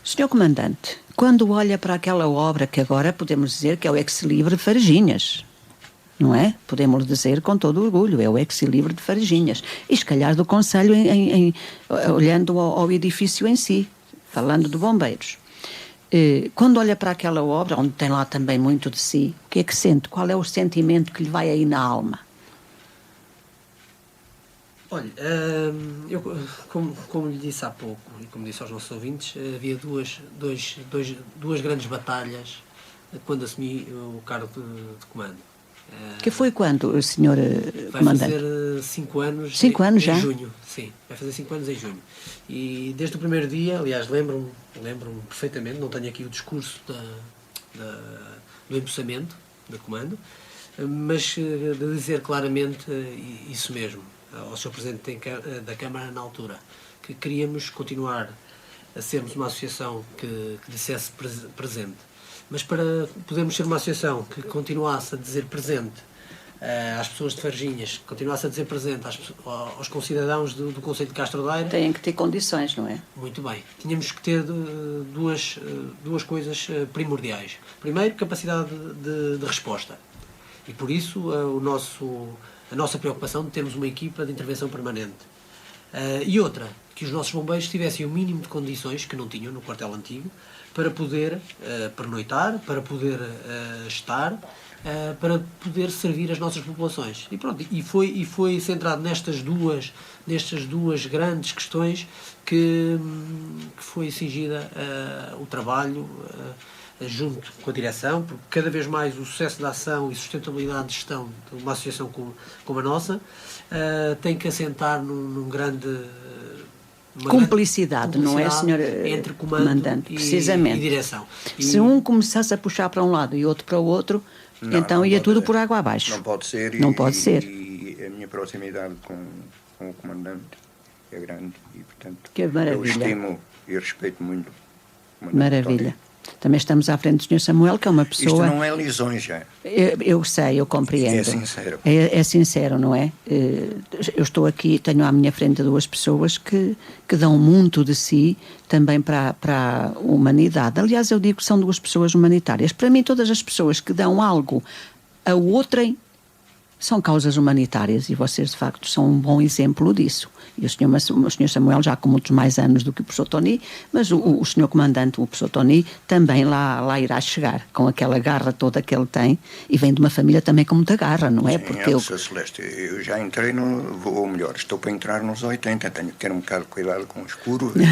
Sr. Comandante, quando olha para aquela obra que agora podemos dizer que é o ex-libris de Varginhas, não é? Podemos dizer com todo o orgulho, é o ex-libris de Varginhas. E se calhar do Conselho, olhando ao edifício em si, falando de bombeiros. Quando olha para aquela obra, onde tem lá também muito de si, o que é que sente? Qual é o sentimento que lhe vai aí na alma? Olha, eu, como lhe disse há pouco e como disse aos nossos ouvintes, havia duas grandes batalhas quando assumi o cargo de comando. Que foi quando, Sr. Comandante? Vai fazer 5 anos. 5 anos já? Em junho, sim. Vai fazer 5 anos em junho. E desde o primeiro dia, aliás, lembro-me perfeitamente, não tenho aqui o discurso do empossamento, do comando, mas de dizer claramente isso mesmo, ao Sr. Presidente da Câmara na altura, que queríamos continuar a sermos uma associação que dissesse presente. Mas para podermos ser uma associação que continuasse a dizer presente às pessoas de Varginhas, que continuasse a dizer presente aos concidadãos do concelho de Castro Daire... Têm que ter condições, não é? Muito bem. Tínhamos que ter duas coisas primordiais. Primeiro, capacidade de resposta. E por isso a nossa preocupação de termos uma equipa de intervenção permanente. E outra, que os nossos bombeiros tivessem o mínimo de condições, que não tinham no quartel antigo, para poder pernoitar, para poder estar, para poder servir as nossas populações. E pronto, e foi centrado nestas duas grandes questões que foi exigida o trabalho junto com a direção, porque cada vez mais o sucesso da ação e sustentabilidade de gestão de uma associação como a nossa tem que assentar num grande... Cumplicidade, não é, Sr. Entre comandante precisamente. E direção. Se um começasse a puxar para um lado e outro para o outro, então ia tudo por água abaixo. Não pode ser. Não pode ser. E a minha proximidade com o comandante é grande e, portanto, que maravilha. Eu estimo e respeito muito o comandante. Maravilha. António. Também estamos à frente do Sr. Samuel, que é uma pessoa... Isto não é lisões já. Eu sei, eu compreendo. É sincero. É sincero, não é? Eu estou aqui, tenho à minha frente duas pessoas que dão muito de si também para a humanidade. Aliás, eu digo que são duas pessoas humanitárias. Para mim, todas as pessoas que dão algo a outrem são causas humanitárias e vocês, de facto, são um bom exemplo disso. E o Sr. Samuel já com muitos mais anos do que o professor Tony, mas o Sr. Comandante, o professor Tony, também lá irá chegar, com aquela garra toda que ele tem, e vem de uma família também com muita garra, não é? Sim, porque Sr. Celeste, eu já entrei ou melhor, estou para entrar nos 80, tenho que ter um bocado de cuidado com o escuro, não é?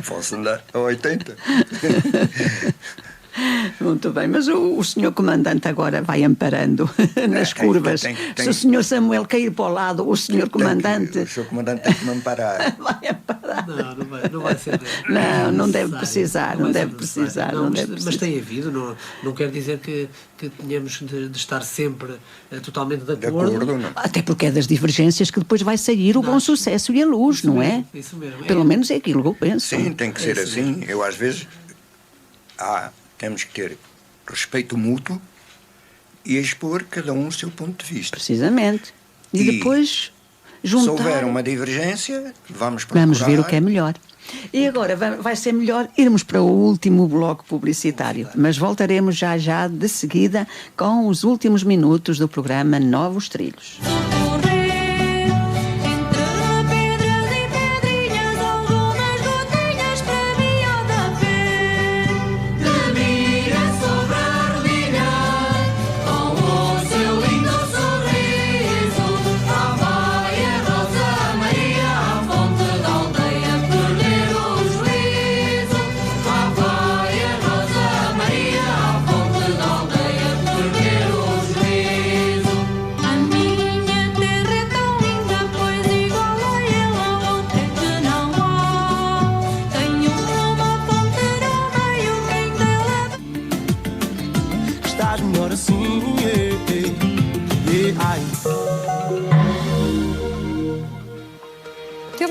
Posso andar a 80. Muito bem, mas o Sr. Comandante agora vai amparando nas curvas. Se o Sr. Samuel cair para o lado, o Sr. Comandante... O Sr. Comandante tem que me amparar. Vai amparar. Não vai ser... Não deve precisar, não deve precisar. Mas tem havido, não quer dizer que tenhamos de estar sempre totalmente de acordo. Não. Até porque é das divergências que depois vai sair o bom sucesso e a luz, não é? Isso mesmo. Pelo menos é aquilo que eu penso. Sim, tem que ser assim. Eu às vezes... temos que ter respeito mútuo e expor cada um o seu ponto de vista. Precisamente. E depois juntar... Se houver uma divergência, vamos procurar... Vamos ver o que é melhor. E agora vai ser melhor irmos para o último bloco publicitário, mas voltaremos já de seguida com os últimos minutos do programa Novos Trilhos.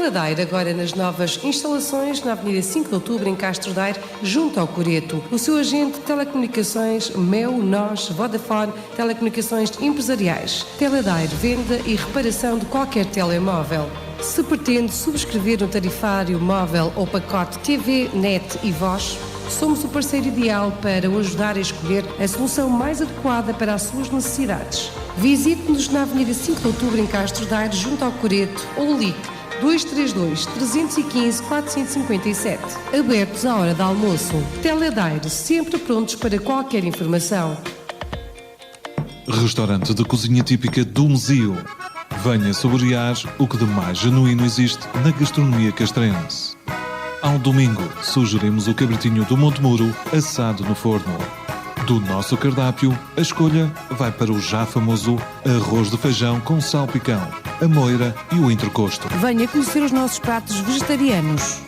Daire, agora nas novas instalações na Avenida 5 de Outubro, em Castro Daire, junto ao Coreto. O seu agente de telecomunicações, Meu, Nós, Vodafone, telecomunicações empresariais. Teledaire, venda e reparação de qualquer telemóvel. Se pretende subscrever um tarifário móvel ou pacote TV, net e voz, somos o parceiro ideal para o ajudar a escolher a solução mais adequada para as suas necessidades. Visite-nos na Avenida 5 de Outubro, em Castro Daire, junto ao Coreto, ou ligue 232-315-457. Abertos à hora de almoço. Teledaire, sempre prontos para qualquer informação. Restaurante de cozinha típica do Museu. Venha saborear o que de mais genuíno existe na gastronomia castrense. Ao domingo, sugerimos o cabritinho do Monte Muro assado no forno. Do nosso cardápio, a escolha vai para o já famoso arroz de feijão com salpicão, a moira e o entrecosto. Venha conhecer os nossos pratos vegetarianos.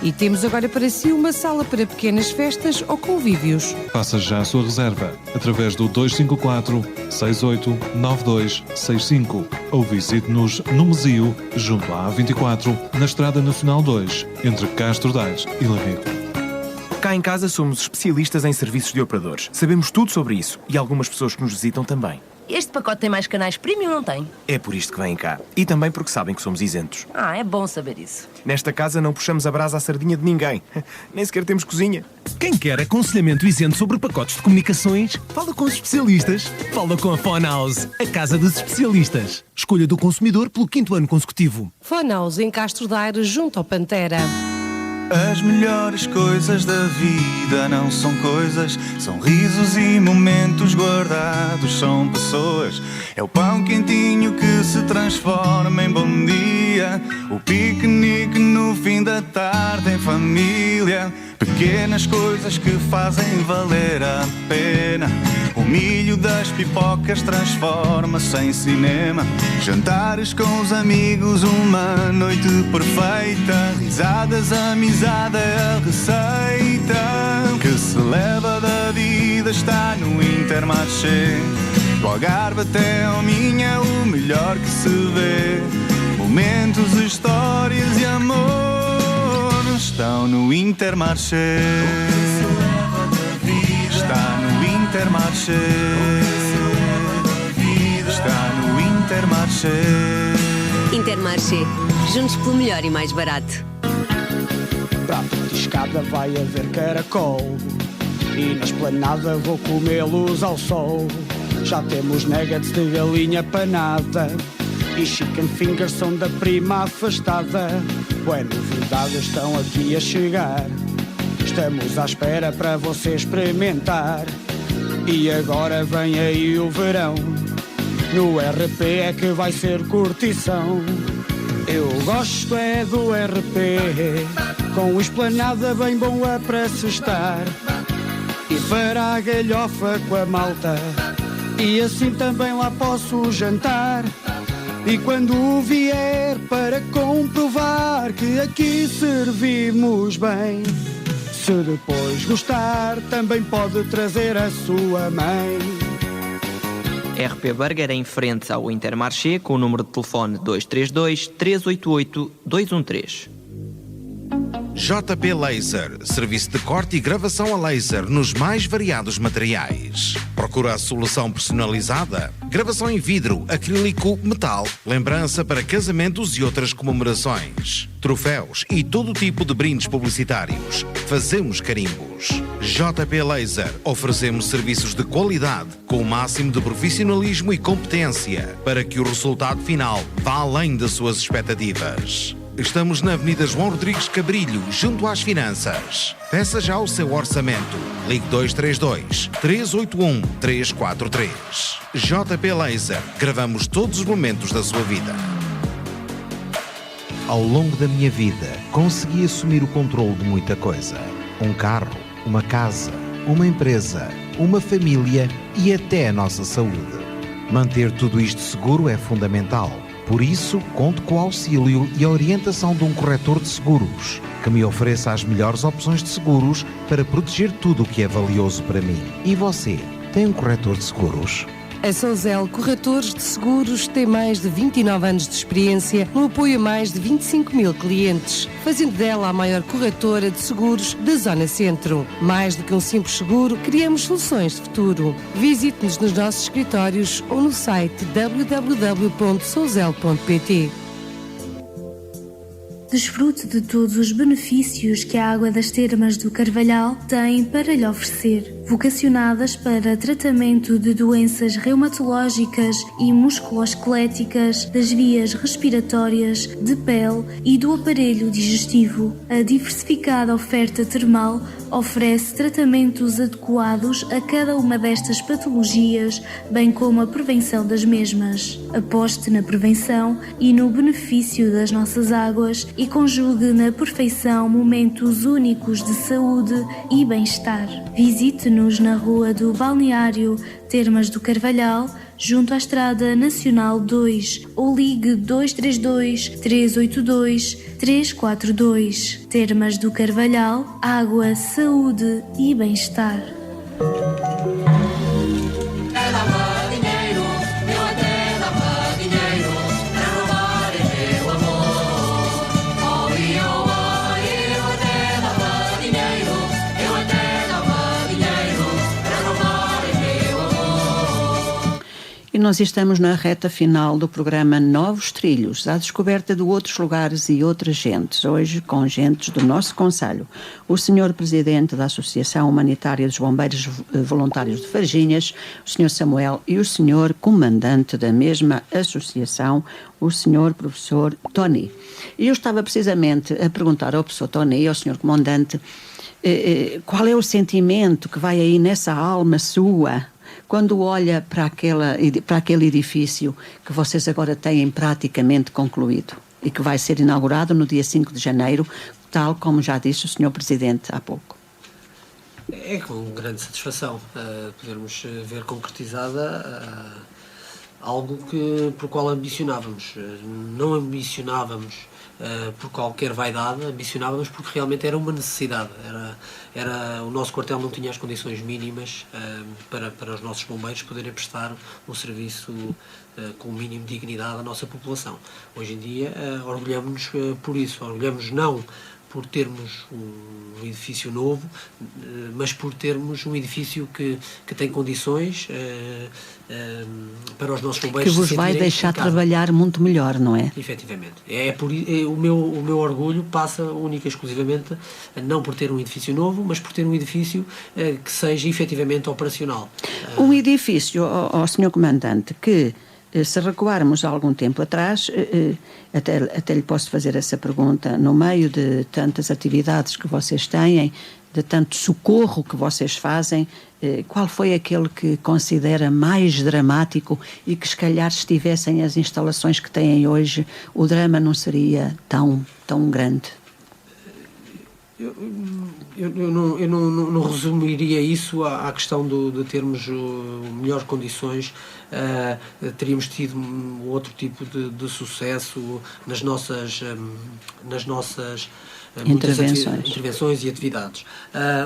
E temos agora para si uma sala para pequenas festas ou convívios. Faça já a sua reserva através do 254 6892 65 ou visite-nos no Mesio, junto à A24, na Estrada Nacional 2, entre Castro Daires e Larrico. Cá em casa somos especialistas em serviços de operadores. Sabemos tudo sobre isso e algumas pessoas que nos visitam também. Este pacote tem mais canais premium, não tem? É por isto que vêm cá. E também porque sabem que somos isentos. Ah, é bom saber isso. Nesta casa não puxamos a brasa à sardinha de ninguém. Nem sequer temos cozinha. Quem quer aconselhamento isento sobre pacotes de comunicações, fala com os especialistas. Fala com a Phone House, a casa dos especialistas. Escolha do consumidor pelo 5º ano consecutivo. Phone House em Castro Daires, junto ao Pantera. As melhores coisas da vida não são coisas, são risos e momentos guardados, são pessoas. É o pão quentinho que se transforma em bom dia, o piquenique no fim da tarde em família. Pequenas coisas que fazem valer a pena. O milho das pipocas transforma-se em cinema. Jantares com os amigos, uma noite perfeita. Risadas, amizade é a receita que se leva da vida, está no Intermarché. Do Algarve até ao Minho é o melhor que se vê. Momentos, histórias e amor estão no Intermarché. Está no Intermarché. Está no Intermarché. Intermarché. Juntos pelo melhor e mais barato. Para a petiscada vai haver caracol e na esplanada vou comê-los ao sol. Já temos nuggets de galinha panada e chicken fingers são da prima afastada. Ué, novidades estão aqui a chegar. Estamos à espera para você experimentar. E agora vem aí o verão. No RP é que vai ser curtição. Eu gosto é do RP, com esplanada bem bom é para se estar. E para a galhofa com a malta, e assim também lá posso jantar. E quando vier para comprovar que aqui servimos bem, se depois gostar, também pode trazer a sua mãe. RP Burger em frente ao Intermarché com o número de telefone 232 388 213. JP Laser, serviço de corte e gravação a laser nos mais variados materiais. Procura a solução personalizada, gravação em vidro, acrílico, metal, lembrança para casamentos e outras comemorações, troféus e todo tipo de brindes publicitários. Fazemos carimbos. JP Laser, oferecemos serviços de qualidade com o máximo de profissionalismo e competência para que o resultado final vá além das suas expectativas. Estamos na Avenida João Rodrigues Cabrilho, junto às Finanças. Peça já o seu orçamento. Ligue 232 381 343. JP Laser. Gravamos todos os momentos da sua vida. Ao longo da minha vida, consegui assumir o controle de muita coisa. Um carro, uma casa, uma empresa, uma família e até a nossa saúde. Manter tudo isto seguro é fundamental. Por isso, conto com o auxílio e a orientação de um corretor de seguros, que me ofereça as melhores opções de seguros para proteger tudo o que é valioso para mim. E você, tem um corretor de seguros? A Souzel Corretores de Seguros tem mais de 29 anos de experiência no apoio a mais de 25 mil clientes, fazendo dela a maior corretora de seguros da Zona Centro. Mais do que um simples seguro, criamos soluções de futuro. Visite-nos nos nossos escritórios ou no site www.souzel.pt. Desfrute de todos os benefícios que a água das termas do Carvalhal tem para lhe oferecer. vocacionadas para tratamento de doenças reumatológicas e musculoesqueléticas, das vias respiratórias, de pele e do aparelho digestivo. A diversificada oferta termal oferece tratamentos adequados a cada uma destas patologias, bem como a prevenção das mesmas. Aposte na prevenção e no benefício das nossas águas e conjugue na perfeição momentos únicos de saúde e bem-estar. Visite-nos na Rua do Balneário, Termas do Carvalhal, junto à Estrada Nacional 2, ou ligue 232 382 342. Termas do Carvalhal, água, saúde e bem-estar. E nós estamos na reta final do programa Novos Trilhos, à descoberta de outros lugares e outras gentes, hoje com gentes do nosso concelho. O senhor Presidente da Associação Humanitária dos Bombeiros Voluntários de Varginhas, o senhor Samuel, e o senhor Comandante da mesma associação, o senhor Professor Tony. E eu estava precisamente a perguntar ao professor Tony e ao senhor Comandante qual é o sentimento que vai aí nessa alma sua quando olha para aquele edifício que vocês agora têm praticamente concluído e que vai ser inaugurado no dia 5 de janeiro, tal como já disse o Sr. Presidente há pouco. É com grande satisfação podermos ver concretizada algo por qual ambicionávamos. Não ambicionávamos por qualquer vaidade, ambicionávamos porque realmente era uma necessidade. O nosso quartel não tinha as condições mínimas para os nossos bombeiros poderem prestar um serviço com o mínimo de dignidade à nossa população. Hoje em dia orgulhamos-nos por isso, orgulhamos não por termos um edifício novo, mas por termos um edifício que tem condições para os nossos bombeiros. Que vos vai deixar trabalhar muito melhor, não é? Efetivamente. O meu orgulho passa única e exclusivamente não por ter um edifício novo, mas por ter um edifício que seja efetivamente operacional. Um edifício, ó Sr. Comandante, que se recuarmos há algum tempo atrás, até lhe posso fazer essa pergunta, no meio de tantas atividades que vocês têm, de tanto socorro que vocês fazem, qual foi aquele que considera mais dramático e que se calhar se tivessem as instalações que têm hoje, o drama não seria tão grande? Eu não resumiria isso à questão de termos melhores condições. Teríamos tido outro tipo de sucesso nas nossas intervenções e atividades.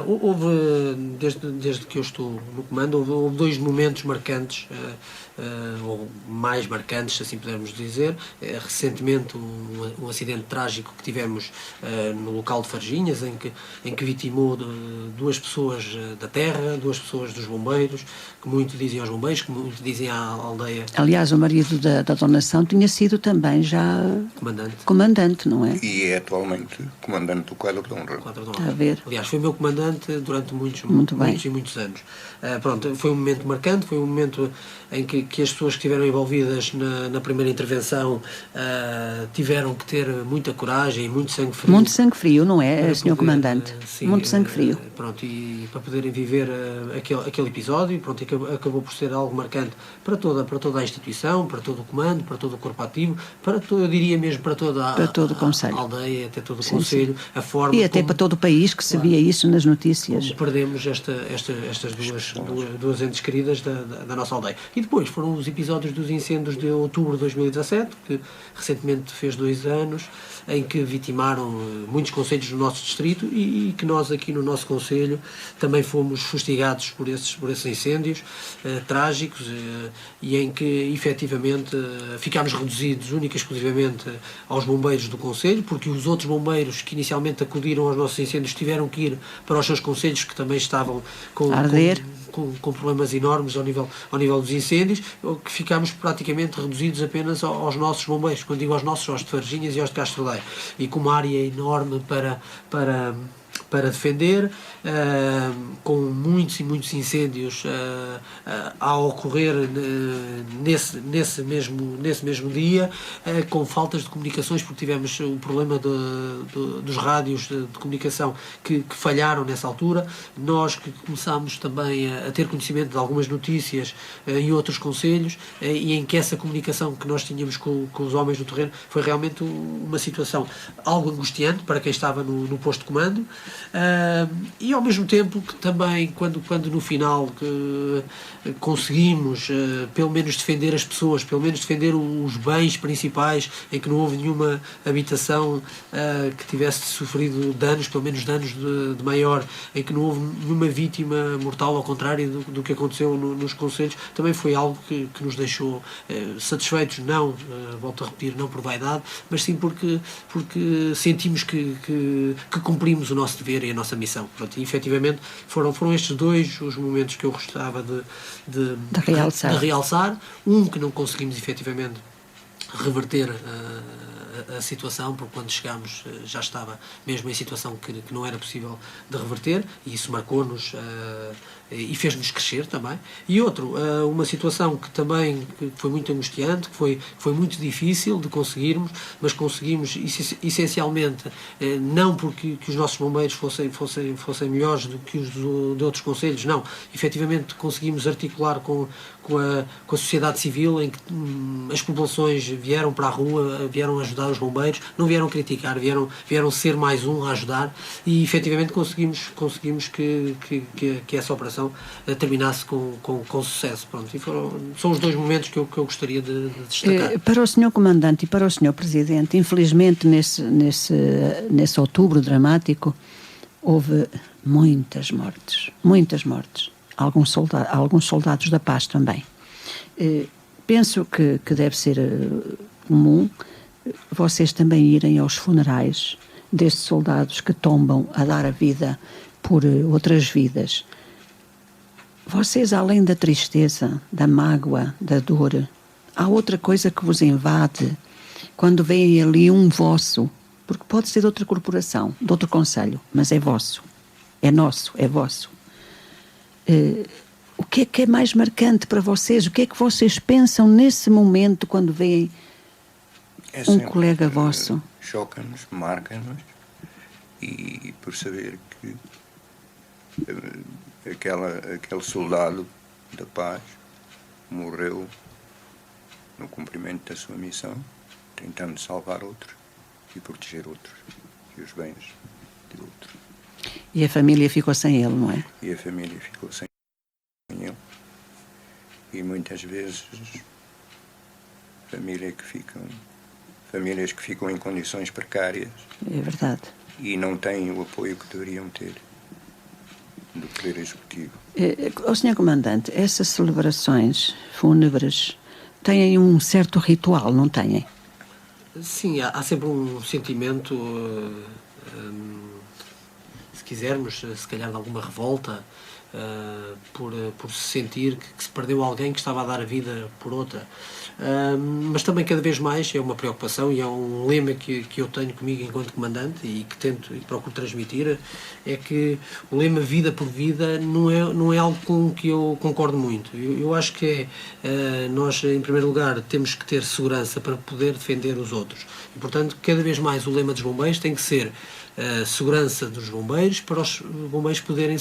Houve, desde que eu estou no comando, houve dois momentos marcantes, ou mais marcantes, se assim pudermos dizer. Recentemente um acidente trágico que tivemos no local de Varginhas, em que vitimou duas pessoas da terra, duas pessoas dos bombeiros, que muito dizem aos bombeiros, que muito dizem à aldeia. Aliás, o marido da donação tinha sido também já comandante, não é? E é atualmente comandante do quadro de honra. Está a ver. Aliás, foi meu comandante durante muitos e muitos anos. Pronto, foi um momento marcante, foi um momento em que as pessoas que estiveram envolvidas na primeira intervenção tiveram que ter muita coragem e muito sangue frio. Muito sangue frio, não é, Sr. Comandante? Sim, muito sangue frio. Pronto, e para poderem viver aquele episódio, pronto, acabou por ser algo marcante para toda a instituição, para todo o comando, para todo o corpo ativo, eu diria mesmo para todo o concelho, aldeia, até todo o concelho, a forma e até para todo o país que se via isso nas notícias. Perdemos estas duas entes queridas da nossa aldeia. E depois foram os episódios dos incêndios de outubro de 2017, que recentemente fez 2 anos, em que vitimaram muitos concelhos do nosso distrito e que nós aqui no nosso concelho também fomos fustigados por esses incêndios trágicos e em que efetivamente ficámos reduzidos única e exclusivamente aos bombeiros do concelho, porque os outros bombeiros que inicialmente acudiram aos nossos incêndios tiveram que ir para os seus concelhos que também estavam com problemas enormes ao nível dos incêndios, que ficámos praticamente reduzidos apenas aos nossos bombeiros. Quando digo aos nossos, aos de Varginhas e aos de Castro Daire, e com uma área enorme para para defender, com muitos e muitos incêndios a ocorrer nesse mesmo dia, com faltas de comunicações, porque tivemos o problema dos rádios de comunicação que falharam nessa altura. Nós que começámos também a ter conhecimento de algumas notícias em outros concelhos, e em que essa comunicação que nós tínhamos com os homens do terreno foi realmente uma situação algo angustiante para quem estava no posto de comando, e ao mesmo tempo que também quando no final conseguimos pelo menos defender as pessoas, pelo menos defender os bens principais, em que não houve nenhuma habitação que tivesse sofrido danos, pelo menos danos de maior, em que não houve nenhuma vítima mortal, ao contrário do que aconteceu nos concelhos, também foi algo que nos deixou satisfeitos, não, volto a repetir, não por vaidade, mas sim porque sentimos que cumprimos o nosso dever e a nossa missão. Pronto, e efetivamente foram estes dois os momentos que eu gostava de realçar. Um que não conseguimos efetivamente reverter a situação, porque quando chegámos já estava mesmo em situação que não era possível de reverter, e isso marcou-nos e fez-nos crescer também. E outro, uma situação que também foi muito angustiante, que foi muito difícil de conseguirmos, mas conseguimos essencialmente, não porque os nossos bombeiros fossem melhores do que os de outros concelhos, não, efetivamente conseguimos articular com a sociedade civil, em que as populações vieram para a rua, vieram ajudar os bombeiros, não vieram criticar, vieram ser mais um a ajudar, e efetivamente conseguimos que essa operação terminasse com sucesso. Pronto, e são os dois momentos que eu gostaria de destacar. Para o Sr. Comandante e para o Sr. Presidente, infelizmente nesse outubro dramático houve muitas mortes. Alguns soldados da paz também. Penso que deve ser comum vocês também irem aos funerais destes soldados que tombam a dar a vida por outras vidas. Vocês, além da tristeza, da mágoa, da dor, há outra coisa que vos invade quando veem ali um vosso, porque pode ser de outra corporação, de outro concelho, mas é vosso, é nosso, é vosso. O que é mais marcante para vocês? O que é que vocês pensam nesse momento quando veem um colega vosso? Choca-nos, marca-nos, e por saber que aquele soldado da paz morreu no cumprimento da sua missão, tentando salvar outros e proteger outros e os bens de outros. E a família ficou sem ele, não é? E a família ficou sem ele. E muitas vezes famílias que ficam em condições precárias. É verdade. E não têm o apoio que deveriam ter do Poder Executivo. Ó Sr. Comandante, essas celebrações fúnebres têm um certo ritual, não têm? Sim, há sempre um sentimento, se quisermos, se calhar de alguma revolta, por se sentir que se perdeu alguém que estava a dar a vida por outra. Mas também cada vez mais é uma preocupação, e é um lema que eu tenho comigo enquanto comandante e que tento e procuro transmitir, é que o lema vida por vida não é algo com que eu concordo muito. Eu acho que nós, em primeiro lugar, temos que ter segurança para poder defender os outros, e portanto cada vez mais o lema dos bombeiros tem que ser segurança dos bombeiros, para os bombeiros poderem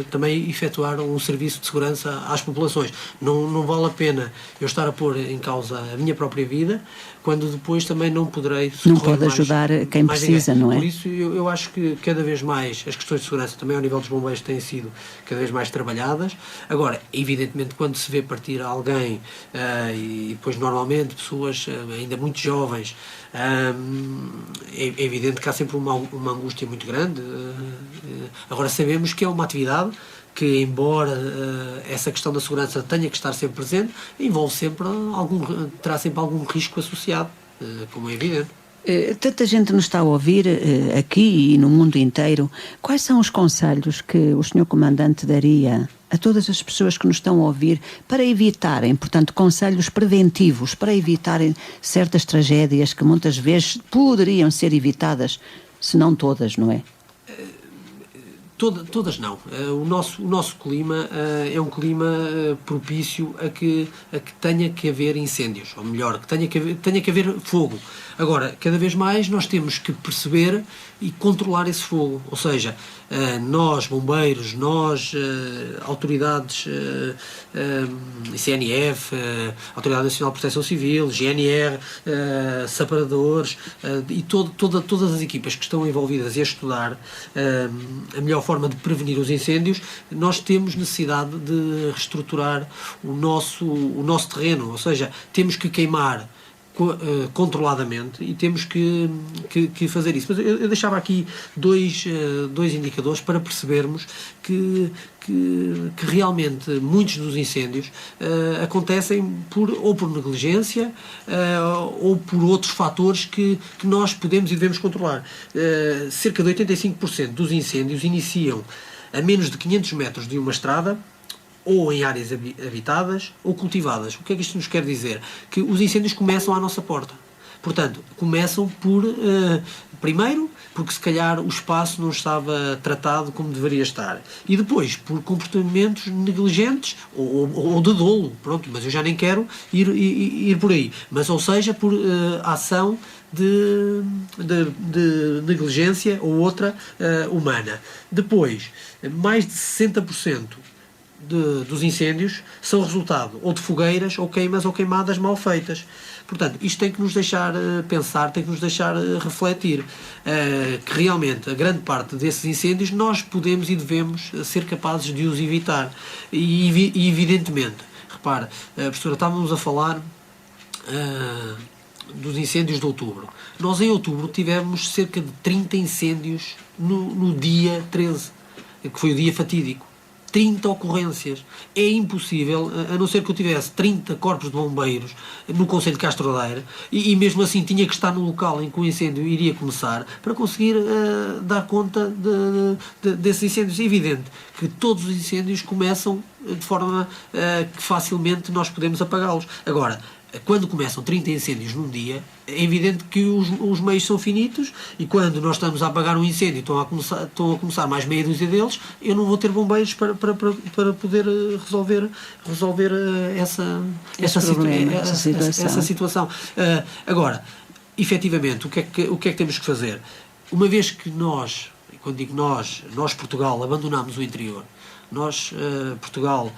também efetuar um serviço de segurança às populações. Não vale a pena eu estar a pôr em causa a minha própria vida, quando depois também não poderei socorrer. Não pode ajudar quem precisa, não é? Por isso eu acho que cada vez mais as questões de segurança também ao nível dos bombeiros têm sido cada vez mais trabalhadas. Agora, evidentemente, quando se vê partir alguém, e depois normalmente pessoas ainda muito jovens, é evidente que há sempre uma angústia muito grande. Agora sabemos que é uma atividade que, embora essa questão da segurança tenha que estar sempre presente, terá sempre algum risco associado, como é evidente. Tanta gente nos está a ouvir aqui e no mundo inteiro. Quais são os conselhos que o Sr. Comandante daria a todas as pessoas que nos estão a ouvir para evitarem, portanto, conselhos preventivos, para evitarem certas tragédias que muitas vezes poderiam ser evitadas, se não todas, não é? Todas não. O nosso clima é um clima propício a que tenha que haver incêndios, ou melhor, que tenha que haver fogo. Agora, cada vez mais nós temos que perceber e controlar esse fogo. Ou seja, nós, bombeiros, nós, autoridades, ICNF, Autoridade Nacional de Proteção Civil, GNR, separadores e todas as equipas que estão envolvidas a estudar a melhor forma de prevenir os incêndios, nós temos necessidade de reestruturar o nosso terreno. Ou seja, temos que queimar controladamente e temos que fazer isso. Mas eu deixava aqui dois indicadores para percebermos que realmente muitos dos incêndios acontecem ou por negligência ou por outros fatores que nós podemos e devemos controlar. Cerca de 85% dos incêndios iniciam a menos de 500 metros de uma estrada, ou em áreas habitadas ou cultivadas. O que é que isto nos quer dizer? Que os incêndios começam à nossa porta. Portanto, começam por, primeiro, porque se calhar o espaço não estava tratado como deveria estar. E depois, por comportamentos negligentes ou de dolo. Pronto, mas eu já nem quero ir por aí. Mas, ou seja, por ação de negligência ou outra humana. Depois, mais de 60% dos incêndios são resultado ou de fogueiras ou queimadas mal feitas. Portanto, isto tem que nos deixar pensar, tem que nos deixar refletir que realmente a grande parte desses incêndios nós podemos e devemos ser capazes de os evitar. E evidentemente, repare, professora, estávamos a falar dos incêndios de outubro. Nós em outubro tivemos cerca de 30 incêndios no dia 13, que foi o dia fatídico. 30 ocorrências. É impossível, a não ser que eu tivesse 30 corpos de bombeiros no concelho de Castro Daire e mesmo assim tinha que estar no local em que o incêndio iria começar para conseguir dar conta desses incêndios. É evidente que todos os incêndios começam de forma que facilmente nós podemos apagá-los. Agora, quando começam 30 incêndios num dia, é evidente que os meios são finitos e quando nós estamos a apagar um incêndio estão a começar mais meia dúzia deles, eu não vou ter bombeiros para poder resolver essa situação. Agora, efetivamente, o que é que temos que fazer? Uma vez que nós, quando digo nós Portugal, abandonamos o interior, nós, Portugal,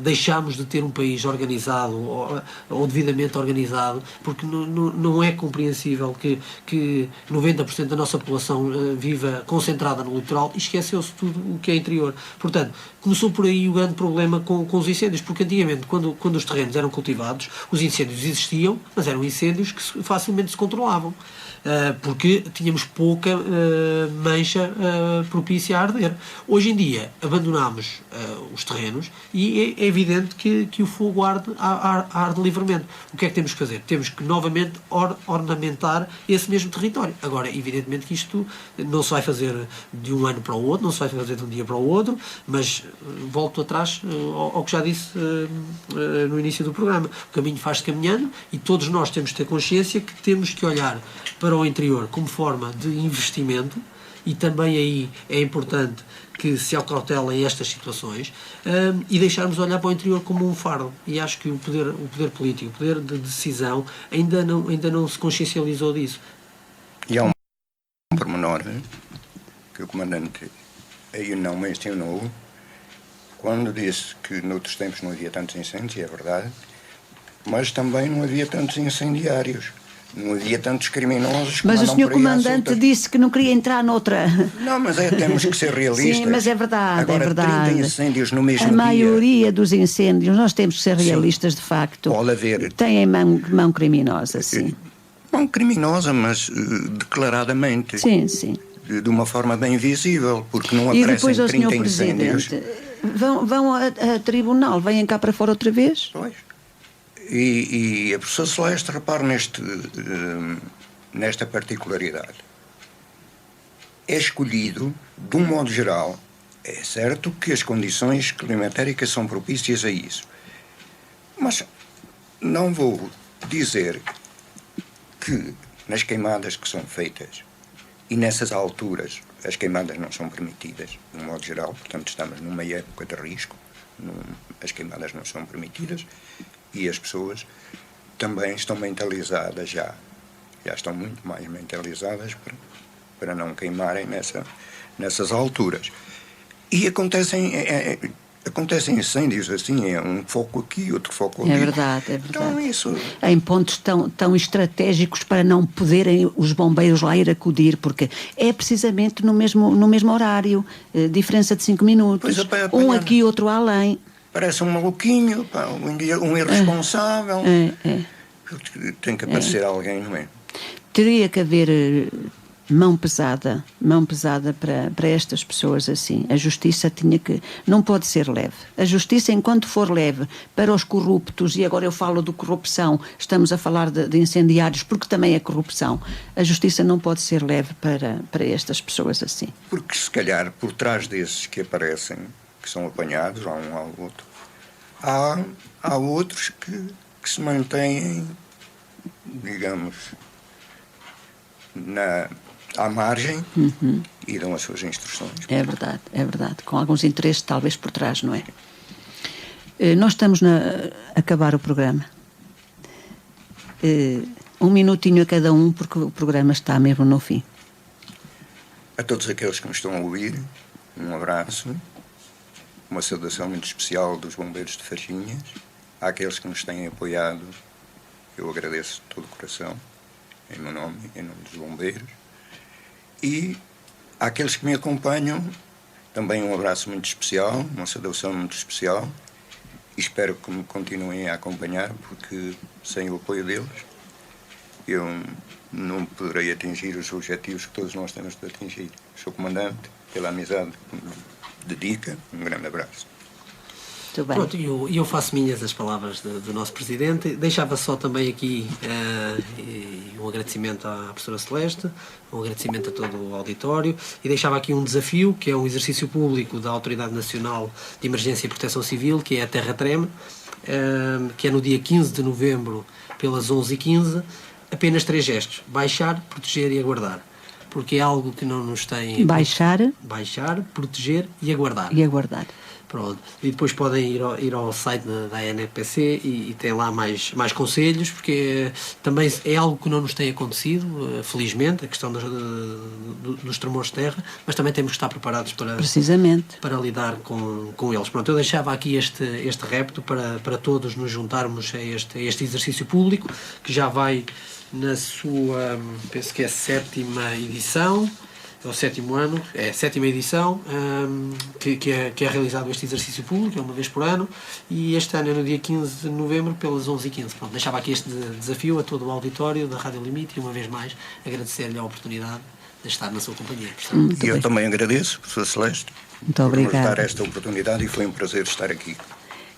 deixámos de ter um país organizado ou devidamente organizado, porque não é compreensível que 90% da nossa população viva concentrada no litoral e esqueceu-se tudo o que é interior. Portanto, começou por aí o grande problema com os incêndios, porque antigamente, quando os terrenos eram cultivados, os incêndios existiam, mas eram incêndios que facilmente se controlavam. Porque tínhamos pouca mancha propícia a arder. Hoje em dia abandonamos os terrenos e é evidente que o fogo arde livremente. O que é que temos que fazer? Temos que novamente ornamentar esse mesmo território. Agora, evidentemente que isto não se vai fazer de um ano para o outro, não se vai fazer de um dia para o outro, mas volto atrás ao que já disse no início do programa. O caminho faz-se caminhando e todos nós temos de ter consciência que temos que olhar para o interior como forma de investimento e também aí é importante que se acautelem estas situações e deixarmos de olhar para o interior como um fardo. E acho que o poder político, o poder de decisão ainda não se consciencializou disso. E há um pormenor que o comandante aí não mencionou quando disse que noutros tempos não havia tantos incêndios, é verdade, mas também não havia tantos incendiários. Não havia tantos criminosos. Mas o senhor comandante disse que não queria entrar noutra. Não, mas temos que ser realistas. Sim, mas é verdade. Agora, é verdade. 30 incêndios no mesmo dia. A maioria dos incêndios, nós temos que ser realistas, sim, de facto. Pode haver. Têm mão criminosa, sim. Mão criminosa, mas declaradamente. Sim, sim. De uma forma bem visível, porque não aparecem 30 incêndios. Vão a tribunal, vêm cá para fora outra vez? Pois. E a professora Celeste, repare nesta particularidade. É escolhido, de um modo geral, é certo que as condições climatéricas são propícias a isso. Mas não vou dizer que nas queimadas que são feitas e nessas alturas as queimadas não são permitidas, de um modo geral, portanto estamos numa época de risco, as queimadas não são permitidas e as pessoas também estão mentalizadas já estão muito mais mentalizadas para não queimarem nessas alturas. E acontecem incêndios assim, é um foco aqui, outro foco ali. É verdade. Então, isso... Em pontos tão estratégicos para não poderem os bombeiros lá ir acudir, porque é precisamente no mesmo horário, diferença de 5 minutos, um aqui, outro além. Parece um maluquinho, um irresponsável. Tem que aparecer alguém, não é? Teria que haver mão pesada para estas pessoas assim. A justiça não pode ser leve. A justiça, enquanto for leve para os corruptos, e agora eu falo de corrupção, estamos a falar de incendiários, porque também é corrupção, a justiça não pode ser leve para estas pessoas assim. Porque se calhar por trás desses que aparecem, que são apanhados, há um ao outro, há outros que se mantêm, digamos, à margem e dão as suas instruções. É verdade. Com alguns interesses talvez por trás, não é? Nós estamos a acabar o programa. 1 minutinho a cada um, porque o programa está mesmo no fim. A todos aqueles que me estão a ouvir, um abraço, uma saudação muito especial dos bombeiros de Farginhas. Àqueles que nos têm apoiado, eu agradeço de todo o coração, em meu nome, em nome dos bombeiros. E àqueles que me acompanham, também um abraço muito especial, uma saudação muito especial. E espero que me continuem a acompanhar, porque sem o apoio deles, eu não poderei atingir os objetivos que todos nós temos de atingir. Sr. Comandante, pela amizade que me dedica, um grande abraço. Pronto, eu faço minhas as palavras do nosso Presidente. Deixava só também aqui um agradecimento à professora Celeste, um agradecimento a todo o auditório, e deixava aqui um desafio, que é um exercício público da Autoridade Nacional de Emergência e Proteção Civil, que é a Terra Treme, que é no dia 15 de novembro, pelas 11h15, apenas 3 gestos: baixar, proteger e aguardar. Porque é algo que não nos tem... Baixar, proteger e aguardar. Pronto. E depois podem ir ao site da ANPC e tem lá mais conselhos, porque também é algo que não nos tem acontecido, felizmente, a questão dos tremores de terra, mas também temos que estar preparados para lidar com eles. Pronto, eu deixava aqui este repto para todos nos juntarmos a este exercício público, que já vai na sua, penso que é 7ª edição, é o 7º ano, é a 7ª edição, que é realizado este exercício público, é uma vez por ano, e este ano é no dia 15 de novembro, pelas 11h15. Pronto, deixava aqui este desafio a todo o auditório da Rádio Limite e, uma vez mais, agradecer-lhe a oportunidade de estar na sua companhia. E eu também agradeço, professora Celeste, por nos dar esta oportunidade, e foi um prazer estar aqui.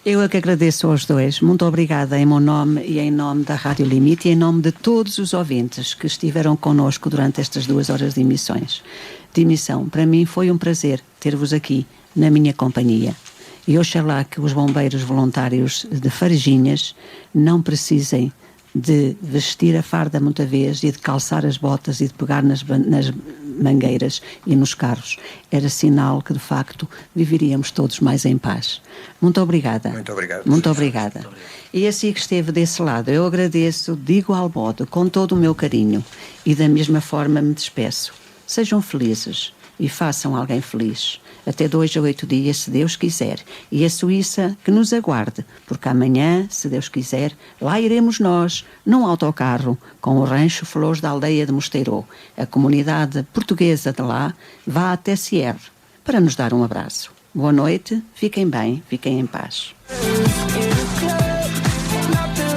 Eu é que agradeço aos dois. Muito obrigada em meu nome e em nome da Rádio Limite e em nome de todos os ouvintes que estiveram connosco durante estas 2 horas de emissão. Para mim foi um prazer ter-vos aqui na minha companhia. E oxalá que os bombeiros voluntários de Farginhas não precisem de vestir a farda muita vez e de calçar as botas e de pegar nas mangueiras e nos carros. Era sinal que, de facto, viveríamos todos mais em paz. Muito obrigada. Muito obrigada. E assim que esteve desse lado, eu agradeço de igual modo, com todo o meu carinho, e da mesma forma me despeço. Sejam felizes e façam alguém feliz. Até 2 a 8 dias, se Deus quiser. E a Suíça que nos aguarde, porque amanhã, se Deus quiser, lá iremos nós, num autocarro, com o rancho Flores da aldeia de Mosteiro. A comunidade portuguesa de lá vá até Sierre para nos dar um abraço. Boa noite, fiquem bem, fiquem em paz.